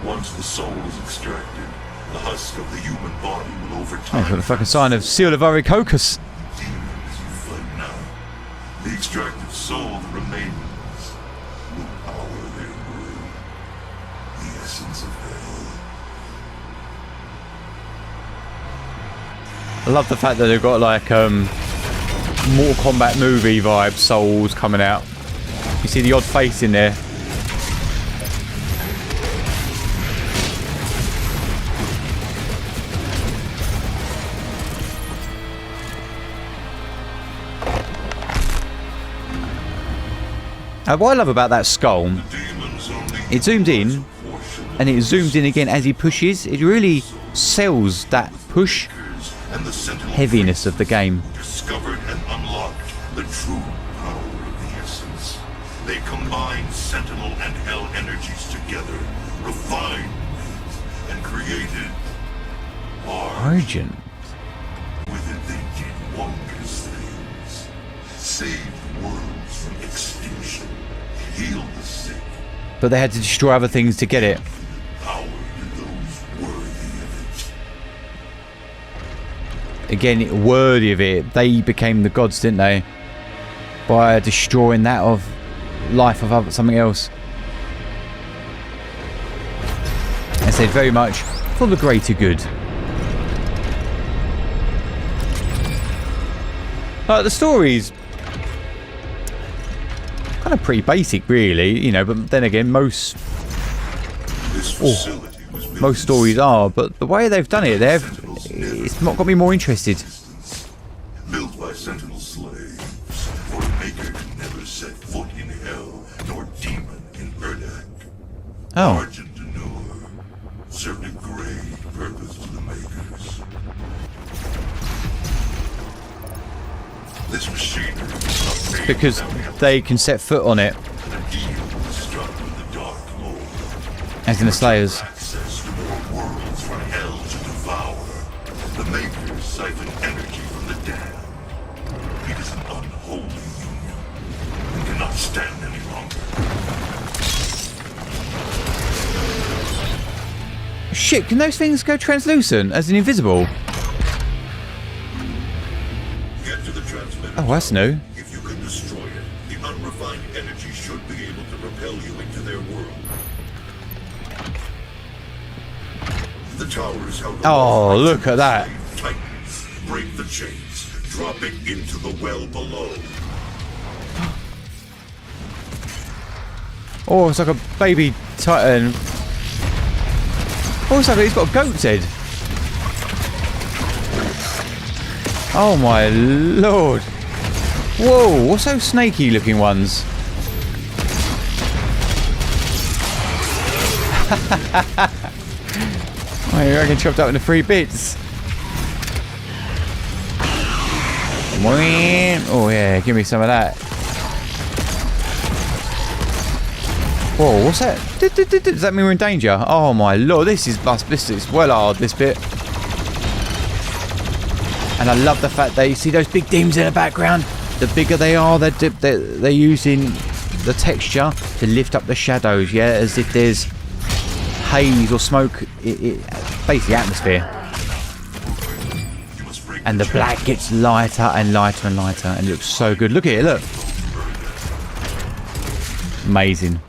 Speaker 2: Once the soul is extracted, the husk of the human body will over
Speaker 1: Oh,
Speaker 2: time.
Speaker 1: got a fucking sign of Seal of Aricocus.
Speaker 2: Demons you fight now. The extracted soul that remains will power their will. The essence of hell.
Speaker 1: I love the fact that they've got like Mortal Kombat movie vibe souls coming out. You see the odd face in there. What I love about that skull, it zoomed in and it zooms in again as he pushes. It really sells that push
Speaker 2: And the Sentinel
Speaker 1: heaviness of the game.
Speaker 2: discovered and unlocked the true power of the essence. They combined Sentinel and Hell energies together, refined and created
Speaker 1: Origin.
Speaker 2: With it they did wondrous things. Saved worlds from extinction. Healed the sick.
Speaker 1: But they had to destroy other things to get it.
Speaker 2: Power to those worthy of it.
Speaker 1: Again, worthy of it. They became the gods, didn't they? By destroying that of life of something else. I said very much for the greater good. The story's kind of pretty basic, really, you know. But then again, most stories are. But the way they've done it, it's not got me more interested.
Speaker 2: Built by Sentinel slaves, for a maker could never set foot in Hell, nor demon in Erdak.
Speaker 1: Oh.
Speaker 2: Argent Denur served a great purpose to the makers. This machinery was not made
Speaker 1: Because they can set foot on it.
Speaker 2: The deal was struck with the Dark Lord.
Speaker 1: As in the Slayers.
Speaker 2: Access to more worlds for Hell to devour. The makers siphon energy from the damned. It is an unholy union and cannot stand any longer.
Speaker 1: Shit, can those things go translucent, as in invisible?
Speaker 2: Get to the transmitter.
Speaker 1: Oh, that's new.
Speaker 2: If you can destroy it, the unrefined energy should be able to propel you into their world. The tower is held.
Speaker 1: Oh, look at that.
Speaker 2: Titans, break the chains, drop it into the well below.
Speaker 1: Oh, it's like a baby titan. Oh, it's like he's got a goat's head. Oh my lord. Whoa, what's those snaky looking ones? Oh, you reckon chopped up into 3 bits? Oh yeah, give me some of that. Whoa, what's that? Does that mean we're in danger? Oh my lord, this is well hard, this bit. And I love the fact that you see those big demons in the background. The bigger they are, they're using the texture to lift up the shadows, yeah, as if there's haze or smoke, basically atmosphere. And the black gets lighter and lighter and lighter, and it looks so good. Look at it, look. Amazing.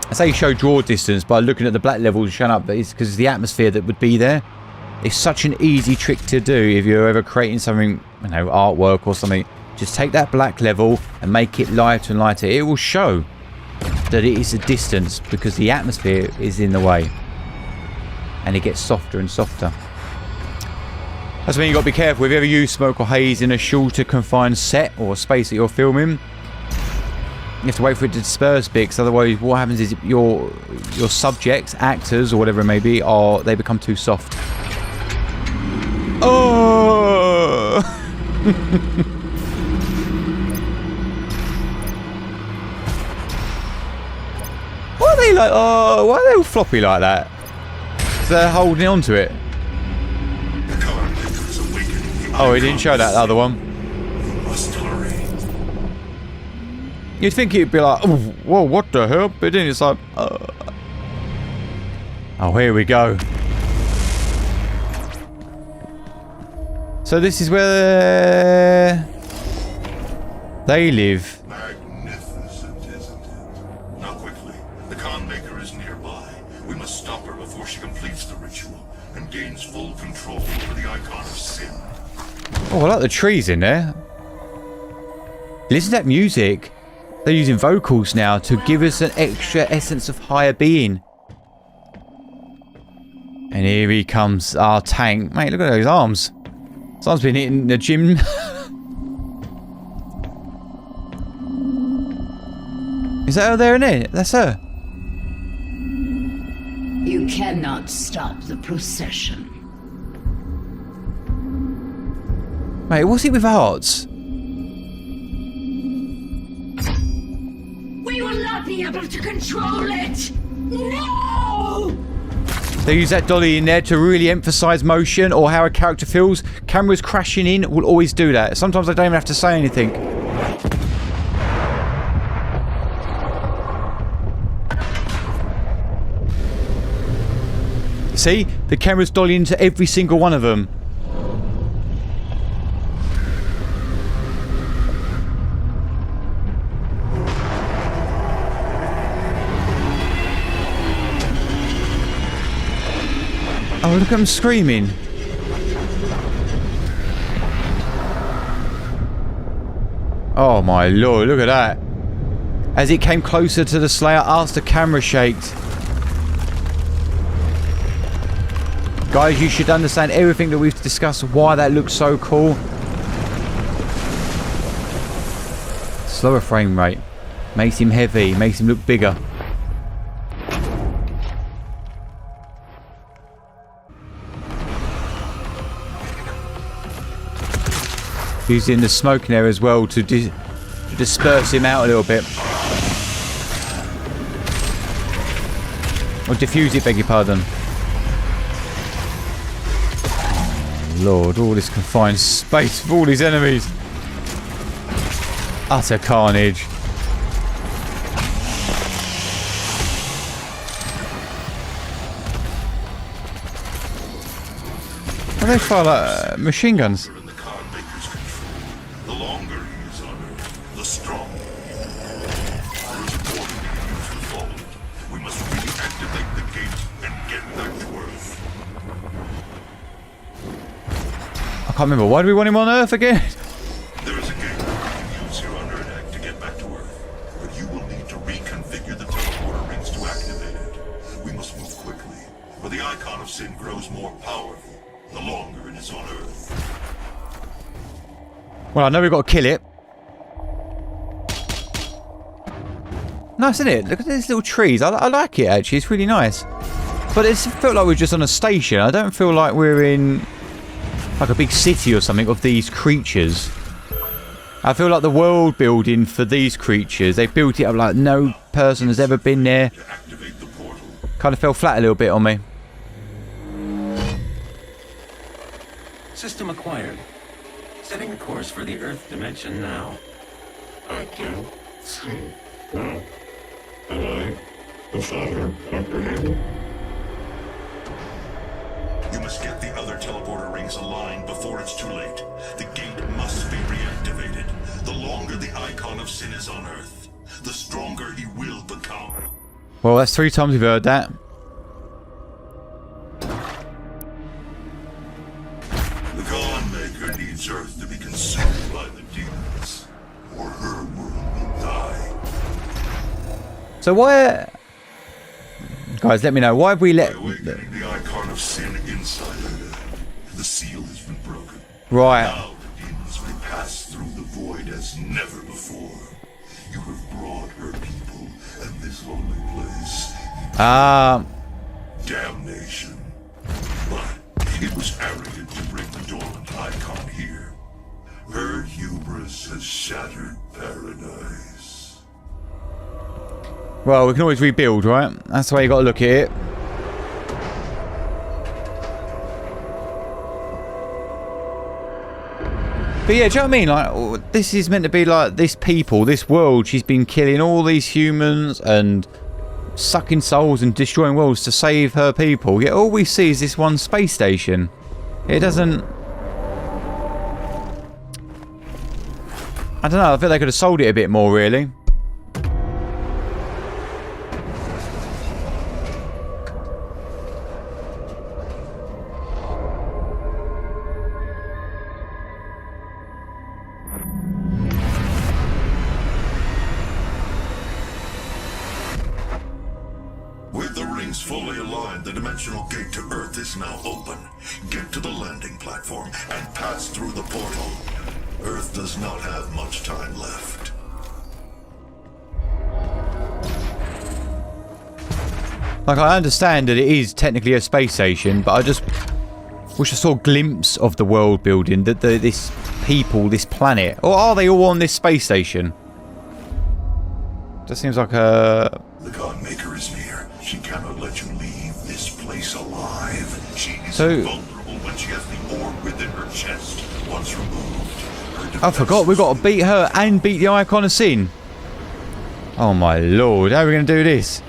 Speaker 1: I say show draw distance by looking at the black levels showing up, but it's because it's the atmosphere that would be there. It's such an easy trick to do if you're ever creating something, you know, artwork or something. Just take that black level and make it lighter and lighter. It will show that it is a distance because the atmosphere is in the way. And it gets softer and softer. That's when you've got to be careful. If you ever use smoke or haze in a shorter confined set or space that you're filming, you have to wait for it to disperse bits. Otherwise, what happens is your subjects, actors or whatever it may be, they become too soft. Oh! Why are they like? Oh, why are they all floppy like that? They're holding on to it. Oh, he didn't show that other one. You'd think it'd be like, oh, whoa, what the hell? But then it's like, oh, here we go. So this is where they live.
Speaker 2: Magnificent, isn't it? Now quickly, the Khan Maker is nearby. We must stop her before she completes the ritual and gains full control over the icon of sin.
Speaker 1: Oh, I like the trees in there. Listen to that music. They're using vocals now to give us an extra essence of higher being. And here he comes, our tank. Mate, look at those arms. Someone's been hitting the gym. Is that her there in it? That's her.
Speaker 5: You cannot stop the procession.
Speaker 1: Mate, what's it with hearts?
Speaker 5: We will not be able to control it! No!
Speaker 1: They use that dolly in there to really emphasise motion or how a character feels. Cameras crashing in will always do that. Sometimes I don't even have to say anything. See? The camera's dollying into every single one of them. Oh, look at them screaming. Oh my lord, look at that. As it came closer to the Slayer, asked the camera shaked. Guys, you should understand everything that we've discussed, why that looks so cool. Slower frame rate. Makes him heavy, makes him look bigger. Using the smoke in there as well to disperse him out a little bit. Or diffuse it, beg your pardon. Lord, all this confined space with all these enemies. Utter carnage. Are they fire like machine guns?
Speaker 2: The longer he is on Earth, the stronger. There is a portal we use to follow it. We must reactivate the gate and get back to Earth.
Speaker 1: I can't remember. Why do we want him on Earth again?
Speaker 2: There is a gate we can use here on Earth to get back to Earth, but you will need to reconfigure the teleporter rings to activate it. We must move quickly, for the icon of sin grows more powerful the longer it is on Earth.
Speaker 1: Well, I know we've got to kill it. Nice, isn't it? Look at these little trees. I like it, actually. It's really nice. But it felt like we're just on a station. I don't feel like we're in like a big city or something of these creatures. I feel like the world building for these creatures, they built it up like no person has ever been there. Kind of fell flat a little bit on me.
Speaker 4: System acquired. Setting a course for the Earth dimension now.
Speaker 2: I can see now. Am I the Father comprehend? You must get the other teleporter rings aligned before it's too late. The gate must be reactivated. The longer the icon of sin is on Earth, the stronger he will become.
Speaker 1: Well, that's 3 times we've heard that.
Speaker 2: The Filmmaker needs Earth to be consumed by the demons, or her world will die.
Speaker 1: So why... Guys, let me know. Why have we let...
Speaker 2: Awakening the icon of sin inside her. The seal has been broken.
Speaker 1: Right.
Speaker 2: Now the demons may pass through the void as never before. You have brought her people and this lonely place. Damnation. But it was arrogant to bring the dormant icon here. Her hubris has shattered paradise.
Speaker 1: Well, we can always rebuild, right? That's the way you got to look at it. But yeah, do you know what I mean? Like, this is meant to be like this people, this world. She's been killing all these humans and sucking souls and destroying worlds to save her people. Yet all we see is this one space station. It doesn't... I don't know, I feel they could have sold it a bit more, really.
Speaker 2: With the rings fully aligned, the dimensional gate to Earth is now open. Get to the landing platform and pass through the portal. Earth does not have much time left.
Speaker 1: Like, I understand that it is technically a space station, but I just wish I saw a glimpse of the world building, that this people, this planet. Or are they all on this space station? Just seems like a...
Speaker 2: The Godmaker is near. She cannot let you leave this place alive. She is
Speaker 1: So,
Speaker 2: vulnerable when she has the orb within her chest. Once removed,
Speaker 1: I forgot we've got to beat her and beat the Icon of Sin. Oh my lord, how are we going to do this?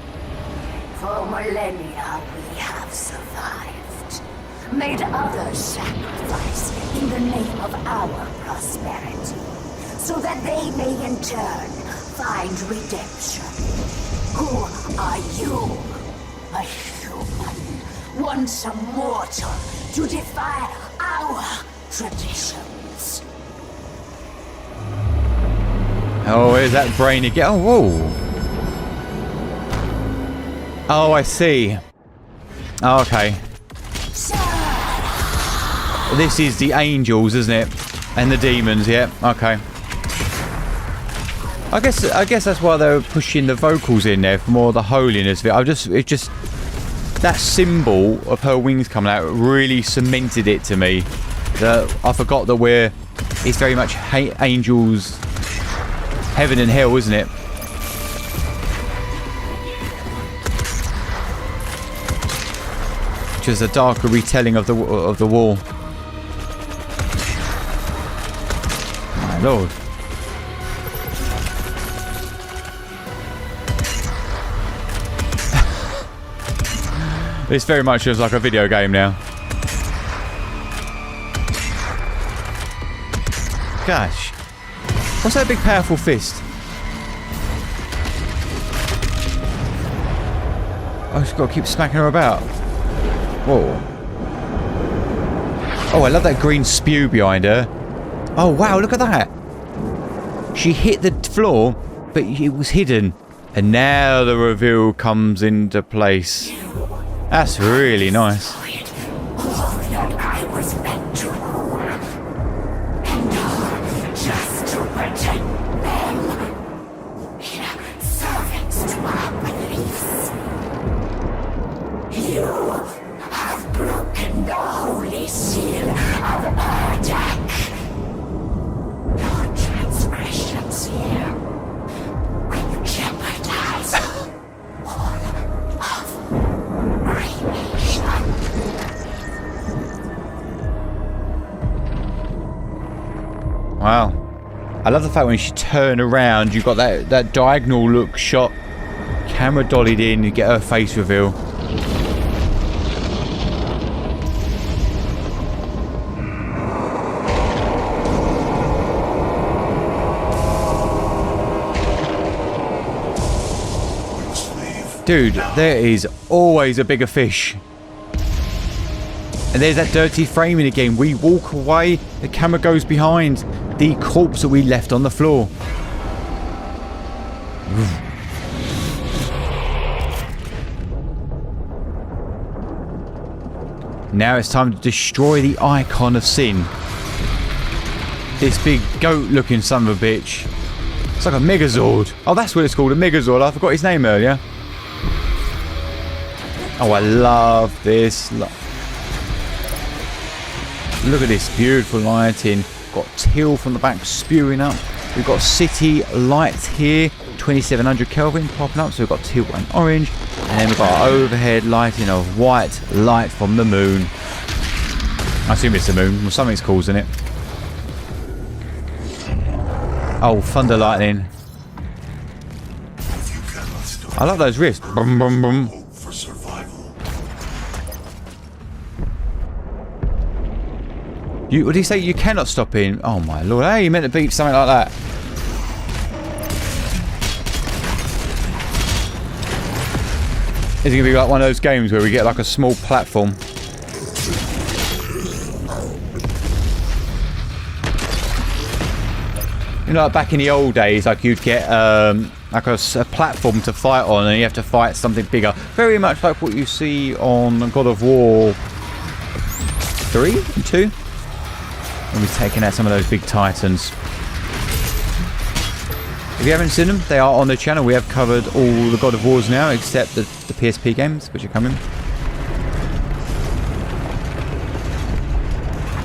Speaker 5: For millennia we have survived. Made others sacrifice in the name of our prosperity. So that they may in turn find redemption. Who are you? A human, once a mortal, to defy our traditions.
Speaker 1: Oh, where's that brain again? Oh, whoa. Oh, I see. Oh, okay. This is the angels, isn't it? And the demons, yeah. Okay. I guess that's why they were pushing the vocals in there for more of the holiness of it. It's just that symbol of her wings coming out really cemented it to me. That I forgot that it's very much angels, heaven and hell, isn't it? Which is a darker retelling of the wall. My lord. This very much feels like a video game now. Gosh. What's that big powerful fist? I just got to keep smacking her about. Whoa. Oh, I love that green spew behind her. Oh, wow, look at that. She hit the floor, but it was hidden. And now the reveal comes into place. That's really nice.
Speaker 6: All that I was meant to rule. And all just to protect them. In service to our beliefs. You have broken the holy seal of Erdak. No transgressions here. Will jeopardize all of creation.
Speaker 1: Wow. I love the fact when she turned around, you got that diagonal look shot. Camera dollied in, you get her face reveal. Dude, there is always a bigger fish. And there's that dirty framing again. We walk away, the camera goes behind the corpse that we left on the floor. Now it's time to destroy the Icon of Sin. This big goat looking son of a bitch. It's like a Megazord. Oh, that's what it's called, a Megazord. I forgot his name earlier. Oh, I love this. Look at this beautiful lighting. Got teal from the back spewing up. We've got city lights here. 2700 Kelvin popping up. So we've got teal and orange. And then we've got overhead lighting of white light from the moon. I assume it's the moon. Well, something's causing it. Oh, thunder lightning. I love those riffs. Boom, boom, boom. What do you say? You cannot stop in. Oh my lord! Hey, you meant to beat something like that. Is it gonna be like one of those games where we get like a small platform? You know, like back in the old days, like you'd get like a platform to fight on, and you have to fight something bigger. Very much like what you see on God of War 3 and 2. When we're taking out some of those big titans. If you haven't seen them, they are on the channel. We have covered all the God of Wars now, except the PSP games, which are coming.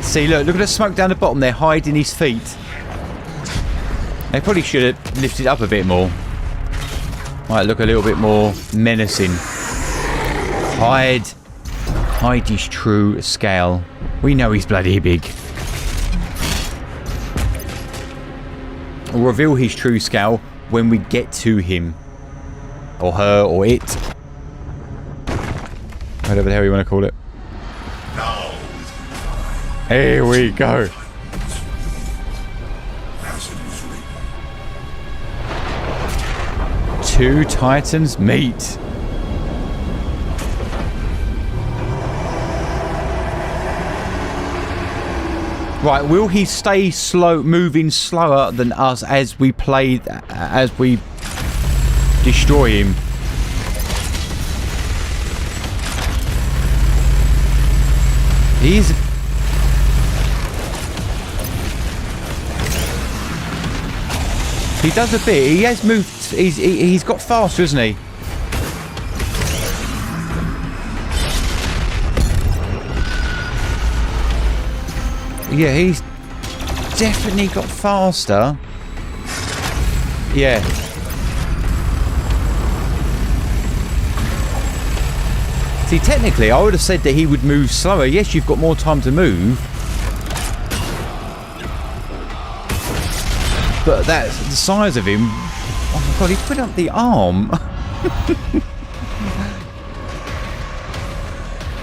Speaker 1: See, look at the smoke down the bottom. They're hiding his feet. They probably should have lifted up a bit more. Might look a little bit more menacing. Hide his true scale. We know he's bloody big. We'll reveal his true scale when we get to him. Or her, or it. Whatever the hell you want to call it. Here we go. Two titans meet. Right, will he stay slow, moving slower than us as we play, as we destroy him? He does a bit. He has moved. He's got faster, isn't he? Yeah, he's definitely got faster. Yeah. See, technically, I would have said that he would move slower. Yes, you've got more time to move. But that's the size of him. Oh my god, he put up the arm.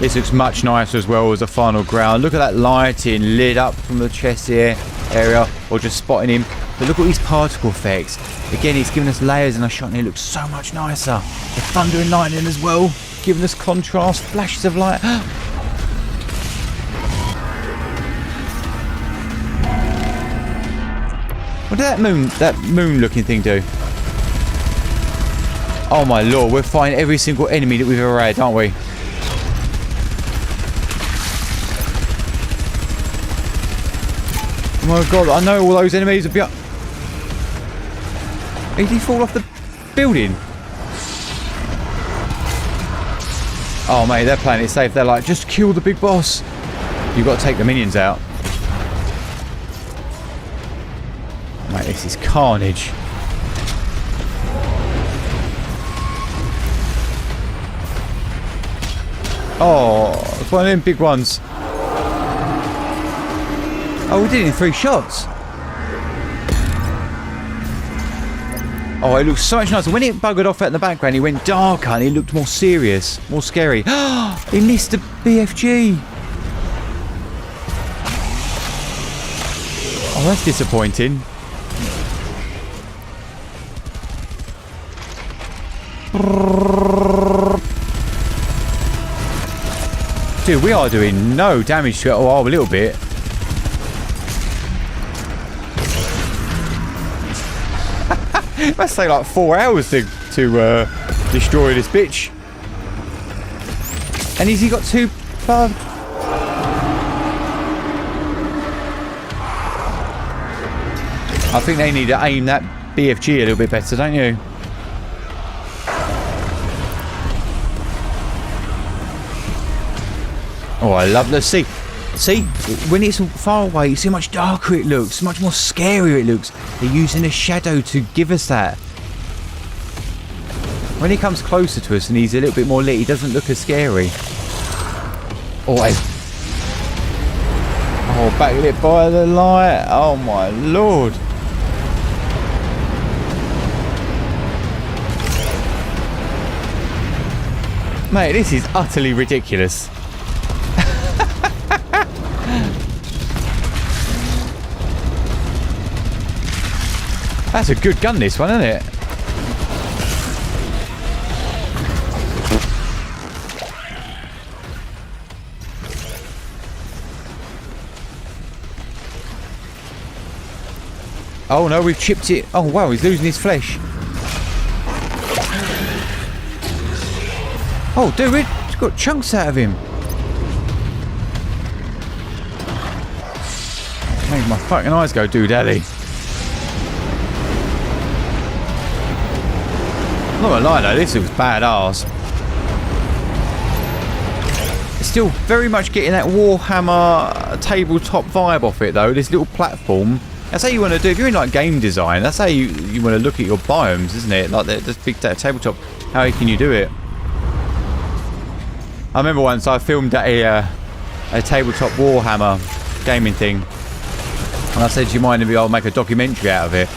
Speaker 1: This looks much nicer as well as the final ground. Look at that lighting lit up from the chest here area, or just spotting him. But look at these particle effects. Again, it's giving us layers in our shot and it looks so much nicer. The thunder and lightning as well, giving us contrast, flashes of light. What did that moon looking thing do? Oh my lord, we're fighting every single enemy that we've ever had, aren't we? Oh my god, I know all those enemies are beyond. Did he fall off the building? Oh mate, they're playing it safe. They're like, just kill the big boss. You've got to take the minions out. Mate, this is carnage. Oh, it's one of them big ones. Oh, we did it in 3 shots. Oh, it looks so much nicer. When it buggered off out in the background, it went darker and it looked more serious, more scary. He missed the BFG. Oh, that's disappointing. Dude, we are doing no damage to it. Oh, a little bit. It must take like 4 hours to destroy this bitch. And has he got 2 bugs? I think they need to aim that BFG a little bit better, don't you? Oh, I love this. See, when it's far away, you see how much darker it looks, much more scarier it looks. They're using a shadow to give us that. When he comes closer to us and he's a little bit more lit, he doesn't look as scary. Oh, backlit by the light. Oh my lord. Mate, this is utterly ridiculous. That's a good gun, this one, isn't it? Oh no, we've chipped it. Oh wow, he's losing his flesh. Oh dude, we've got chunks out of him. Made my fucking eyes go doodaddy. Not gonna lie though, this looks badass. Still very much getting that Warhammer tabletop vibe off it though. This little platform. That's how you want to do. If you're in like game design, that's how you want to look at your biomes, isn't it? Like this big tabletop. How can you do it? I remember once I filmed at a tabletop Warhammer gaming thing, and I said, "Do you mind if I'll make a documentary out of it?"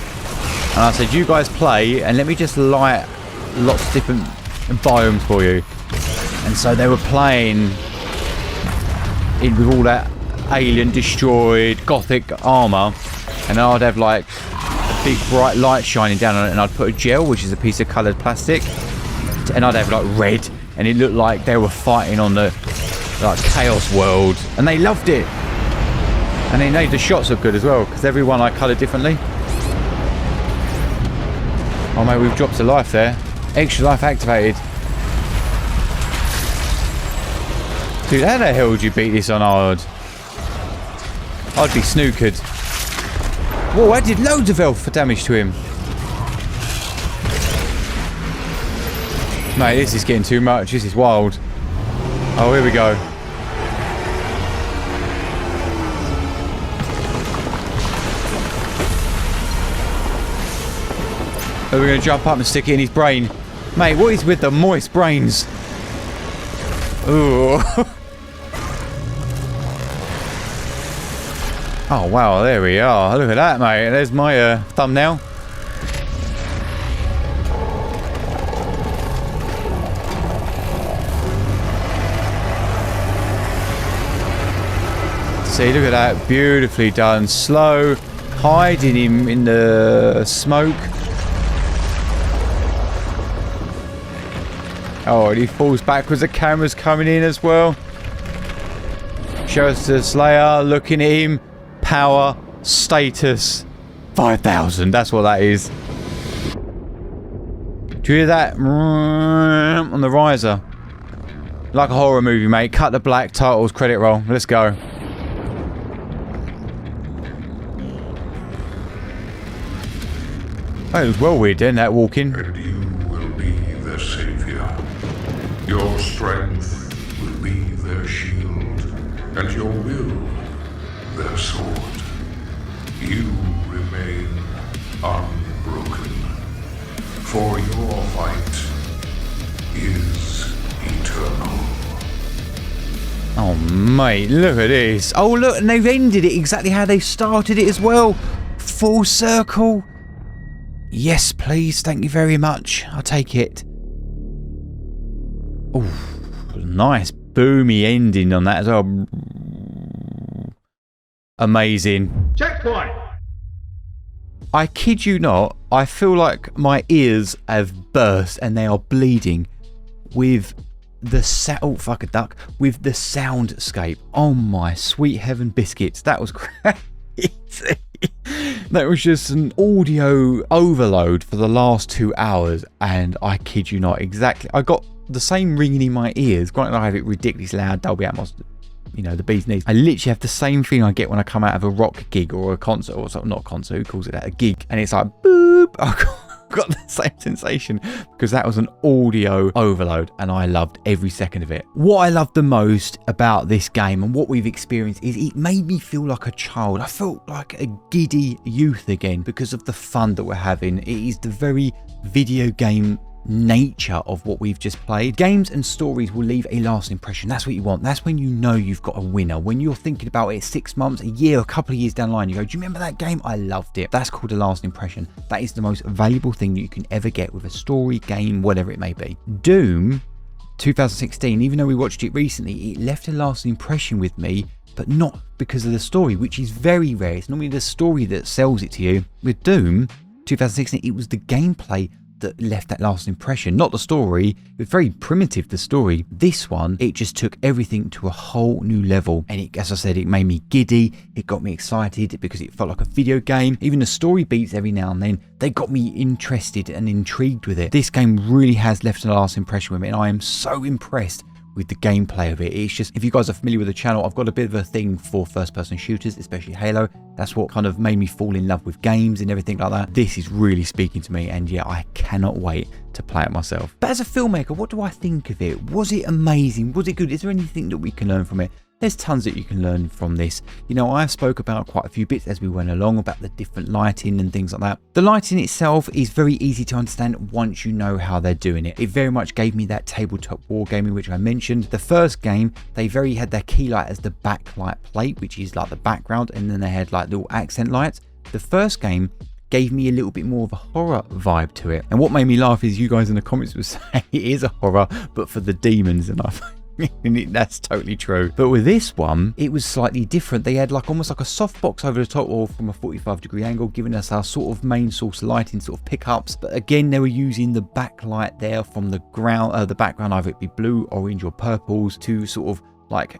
Speaker 1: And I said, "You guys play, and let me just light lots of different biomes for you." And so they were playing in with all that alien destroyed gothic armor, and I'd have like a big bright light shining down on it, and I'd put a gel, which is a piece of coloured plastic, and I'd have like red, and it looked like they were fighting on the like Chaos World, and they loved it. And they made the shots look good as well, because every one I coloured differently. Oh mate, we've dropped a life there. Extra life activated. Dude, how the hell would you beat this on hard? I'd be snookered. Whoa, I did loads of health for damage to him. Mate, this is getting too much. This is wild. Oh, here we go. Oh, we're going to jump up and stick it in his brain. Mate, what is with the moist brains? Ooh. Oh wow, there we are. Look at that, mate. There's my thumbnail. See, look at that. Beautifully done. Slow. Hiding him in the smoke. Oh, and he falls backwards. The camera's coming in as well. Shows the Slayer looking at him. Power, status, 5,000. That's what that is. Do you hear that? On the riser. Like a horror movie, mate. Cut the black, titles, credit roll. Let's go. Oh, it was well weird then, that walking.
Speaker 2: And you will be their savior. Your strength will be their shield, and your will their sword. You remain unbroken, for your fight is eternal.
Speaker 1: Oh mate, look at this. Oh look, and they've ended it exactly how they started it as well. Full circle. Yes please, thank you very much. I'll take it. Oh, nice boomy ending on that as well. Amazing.
Speaker 13: Checkpoint!
Speaker 1: I kid you not, I feel like my ears have burst and they are bleeding with the with the soundscape. Oh my sweet heaven biscuits, that was crazy. That was just an audio overload for the last 2 hours, and I kid you not, exactly. I got the same ringing in my ears. Granted, I have it ridiculously loud, Dolby Atmos, you know, the bee's knees. I literally have the same feeling I get when I come out of a rock gig or a concert, or something, not a concert, who calls it that, a gig, and it's like boop. I've got the same sensation because that was an audio overload and I loved every second of it. What I loved the most about this game and what we've experienced is it made me feel like a child. I felt like a giddy youth again because of the fun that we're having. It is the very video game nature of what we've just played. Games and stories will leave a lasting impression. That's what you want. That's when you know you've got a winner. When you're thinking about it 6 months, a year, a couple of years down the line, you go, do you remember that game? I loved it. That's called a lasting impression. That is the most valuable thing that you can ever get with a story, game, whatever it may be. Doom 2016, even though we watched it recently, it left a lasting impression with me, but not because of the story, which is very rare. It's normally the story that sells it to you. With Doom 2016, it was the gameplay that left that lasting impression, not the story. It was very primitive, the story. This one, it just took everything to a whole new level, and it, as I said, it made me giddy. It got me excited because it felt like a video game. Even the story beats every now and then, they got me interested and intrigued with it. This game really has left a lasting impression with me, and I am so impressed with the gameplay of it. It's just, if you guys are familiar with the channel, I've got a bit of a thing for first-person shooters, especially Halo. That's what kind of made me fall in love with games and everything like that. This is really speaking to me, and yeah, I cannot wait to play it myself. But as a filmmaker, what do I think of it? Was it amazing? Was it good? Is there anything that we can learn from it? There's tons that you can learn from this. You know, I've spoke about quite a few bits as we went along about the different lighting and things like that. The lighting itself is very easy to understand once you know how they're doing it. It very much gave me that tabletop wargaming, which I mentioned. The first game, they had their key light as the backlight plate, which is like the background, and then they had like little accent lights. The first game gave me a little bit more of a horror vibe to it. And what made me laugh is you guys in the comments were saying it is a horror, but for the demons, and that's totally true. But with this one, it was slightly different. They had like almost like a softbox over the top, or from a 45-degree angle, giving us our sort of main source lighting sort of pickups. But again, they were using the backlight there from the ground, the background, either it be blue, orange, or purples, to sort of like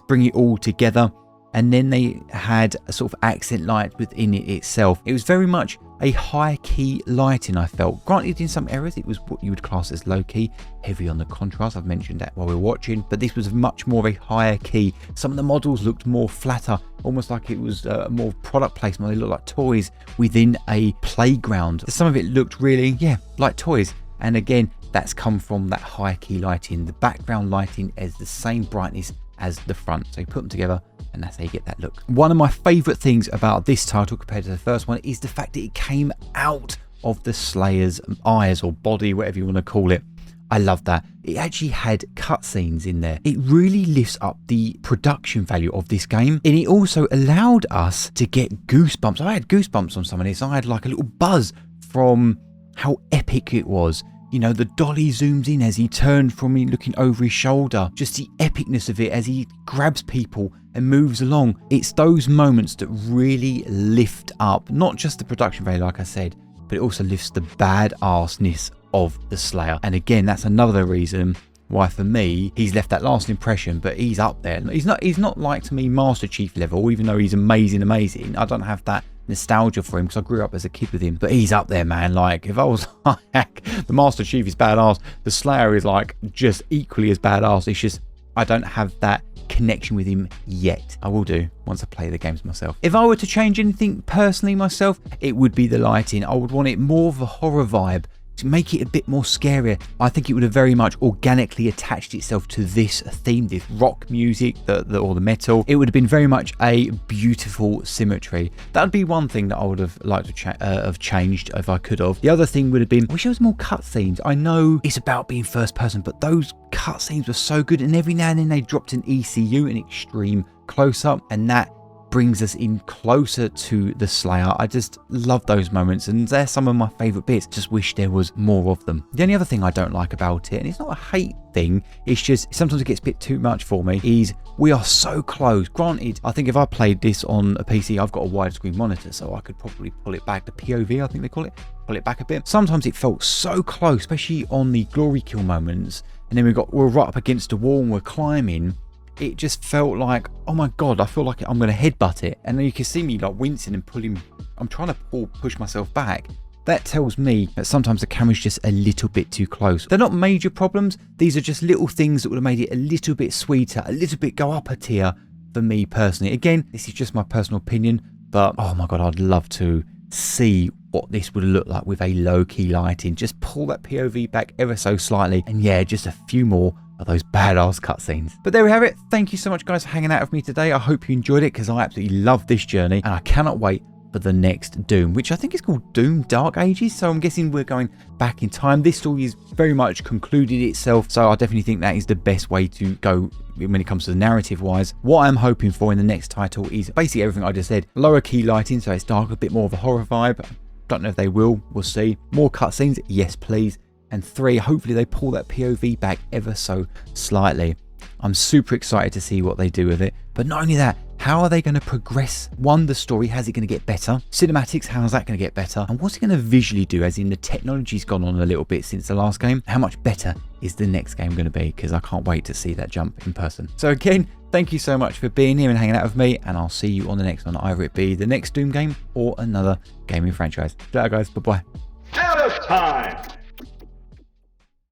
Speaker 1: bring it all together. And then they had a sort of accent light within it itself. It was very much a high key lighting, I felt. Granted, in some areas it was what you would class as low key, heavy on the contrast. I've mentioned that while we were watching, but this was much more of a higher key. Some of the models looked more flatter, almost like it was more product placement. They looked like toys within a playground. Some of it looked really, yeah, like toys. And again, that's come from that high key lighting. The background lighting is the same brightness as the front, so you put them together and that's how you get that look. One of my favorite things about this title compared to the first one is the fact that it came out of the Slayer's eyes or body, whatever you want to call it. I love that. It actually had cutscenes in there. It really lifts up the production value of this game, and it also allowed us to get goosebumps. I had goosebumps on some of this. I had like a little buzz from how epic it was. You know, the dolly zooms in as he turned from me looking over his shoulder. Just the epicness of it as he grabs people and moves along. It's those moments that really lift up, not just the production value, like I said, but it also lifts the badassness of the Slayer. And again, that's another reason why for me, he's left that lasting impression, but he's up there. He's not like to me Master Chief level, even though he's amazing. I don't have that nostalgia for him because I grew up as a kid with him, but he's up there, man. Like, if I was like, the Master Chief is badass, the Slayer is like just equally as badass. It's just I don't have that connection with him yet. I will do once I play the games myself. If I were to change anything personally myself, it would be the lighting. I would want it more of a horror vibe, to make it a bit more scarier. I think it would have very much organically attached itself to this theme, this rock music, or the metal. It would have been very much a beautiful symmetry. That would be one thing that I would have liked to have changed if I could have. The other thing would have been, I wish there was more cutscenes. I know it's about being first person, but those cutscenes were so good, and every now and then they dropped an ECU, an extreme close up, and that brings us in closer to the Slayer. I just love those moments, and they're some of my favorite bits. Just wish there was more of them. The only other thing I don't like about it, and it's not a hate thing, it's just sometimes it gets a bit too much for me, is we are so close. Granted, I think if I played this on a PC, I've got a widescreen monitor, so I could probably pull it back, the POV I think they call it, pull it back a bit. Sometimes it felt so close, especially on the glory kill moments, and then we're right up against the wall and we're climbing. It just felt like, oh my god, I feel like I'm going to headbutt it. And then you can see me like wincing and pulling. I'm trying to push myself back. That tells me that sometimes the camera's just a little bit too close. They're not major problems. These are just little things that would have made it a little bit sweeter, a little bit go up a tier for me personally. Again, this is just my personal opinion, but oh my god, I'd love to see what this would look like with a low-key lighting. Just pull that POV back ever so slightly, and yeah, just a few more of those badass cutscenes. But there we have it. Thank you so much, guys, for hanging out with me today. I hope you enjoyed it, because I absolutely love this journey, and I cannot wait for the next Doom, which I think is called Doom Dark Ages. So I'm guessing we're going back in time. This story is very much concluded itself, so I definitely think that is the best way to go when it comes to the narrative wise. What I'm hoping for in the next title is basically everything I just said. Lower key lighting, so it's dark, a bit more of a horror vibe. Don't know if they will, we'll see. More cutscenes, yes please. And 3, hopefully they pull that POV back ever so slightly. I'm super excited to see what they do with it. But not only that, how are they going to progress? One, the story, how's it going to get better? Cinematics, how's that going to get better? And what's it going to visually do, as in the technology's gone on a little bit since the last game? How much better is the next game going to be? Because I can't wait to see that jump in person. So again, thank you so much for being here and hanging out with me, and I'll see you on the next one, either it be the next Doom game or another gaming franchise. Ciao guys, bye-bye.
Speaker 14: Out of time!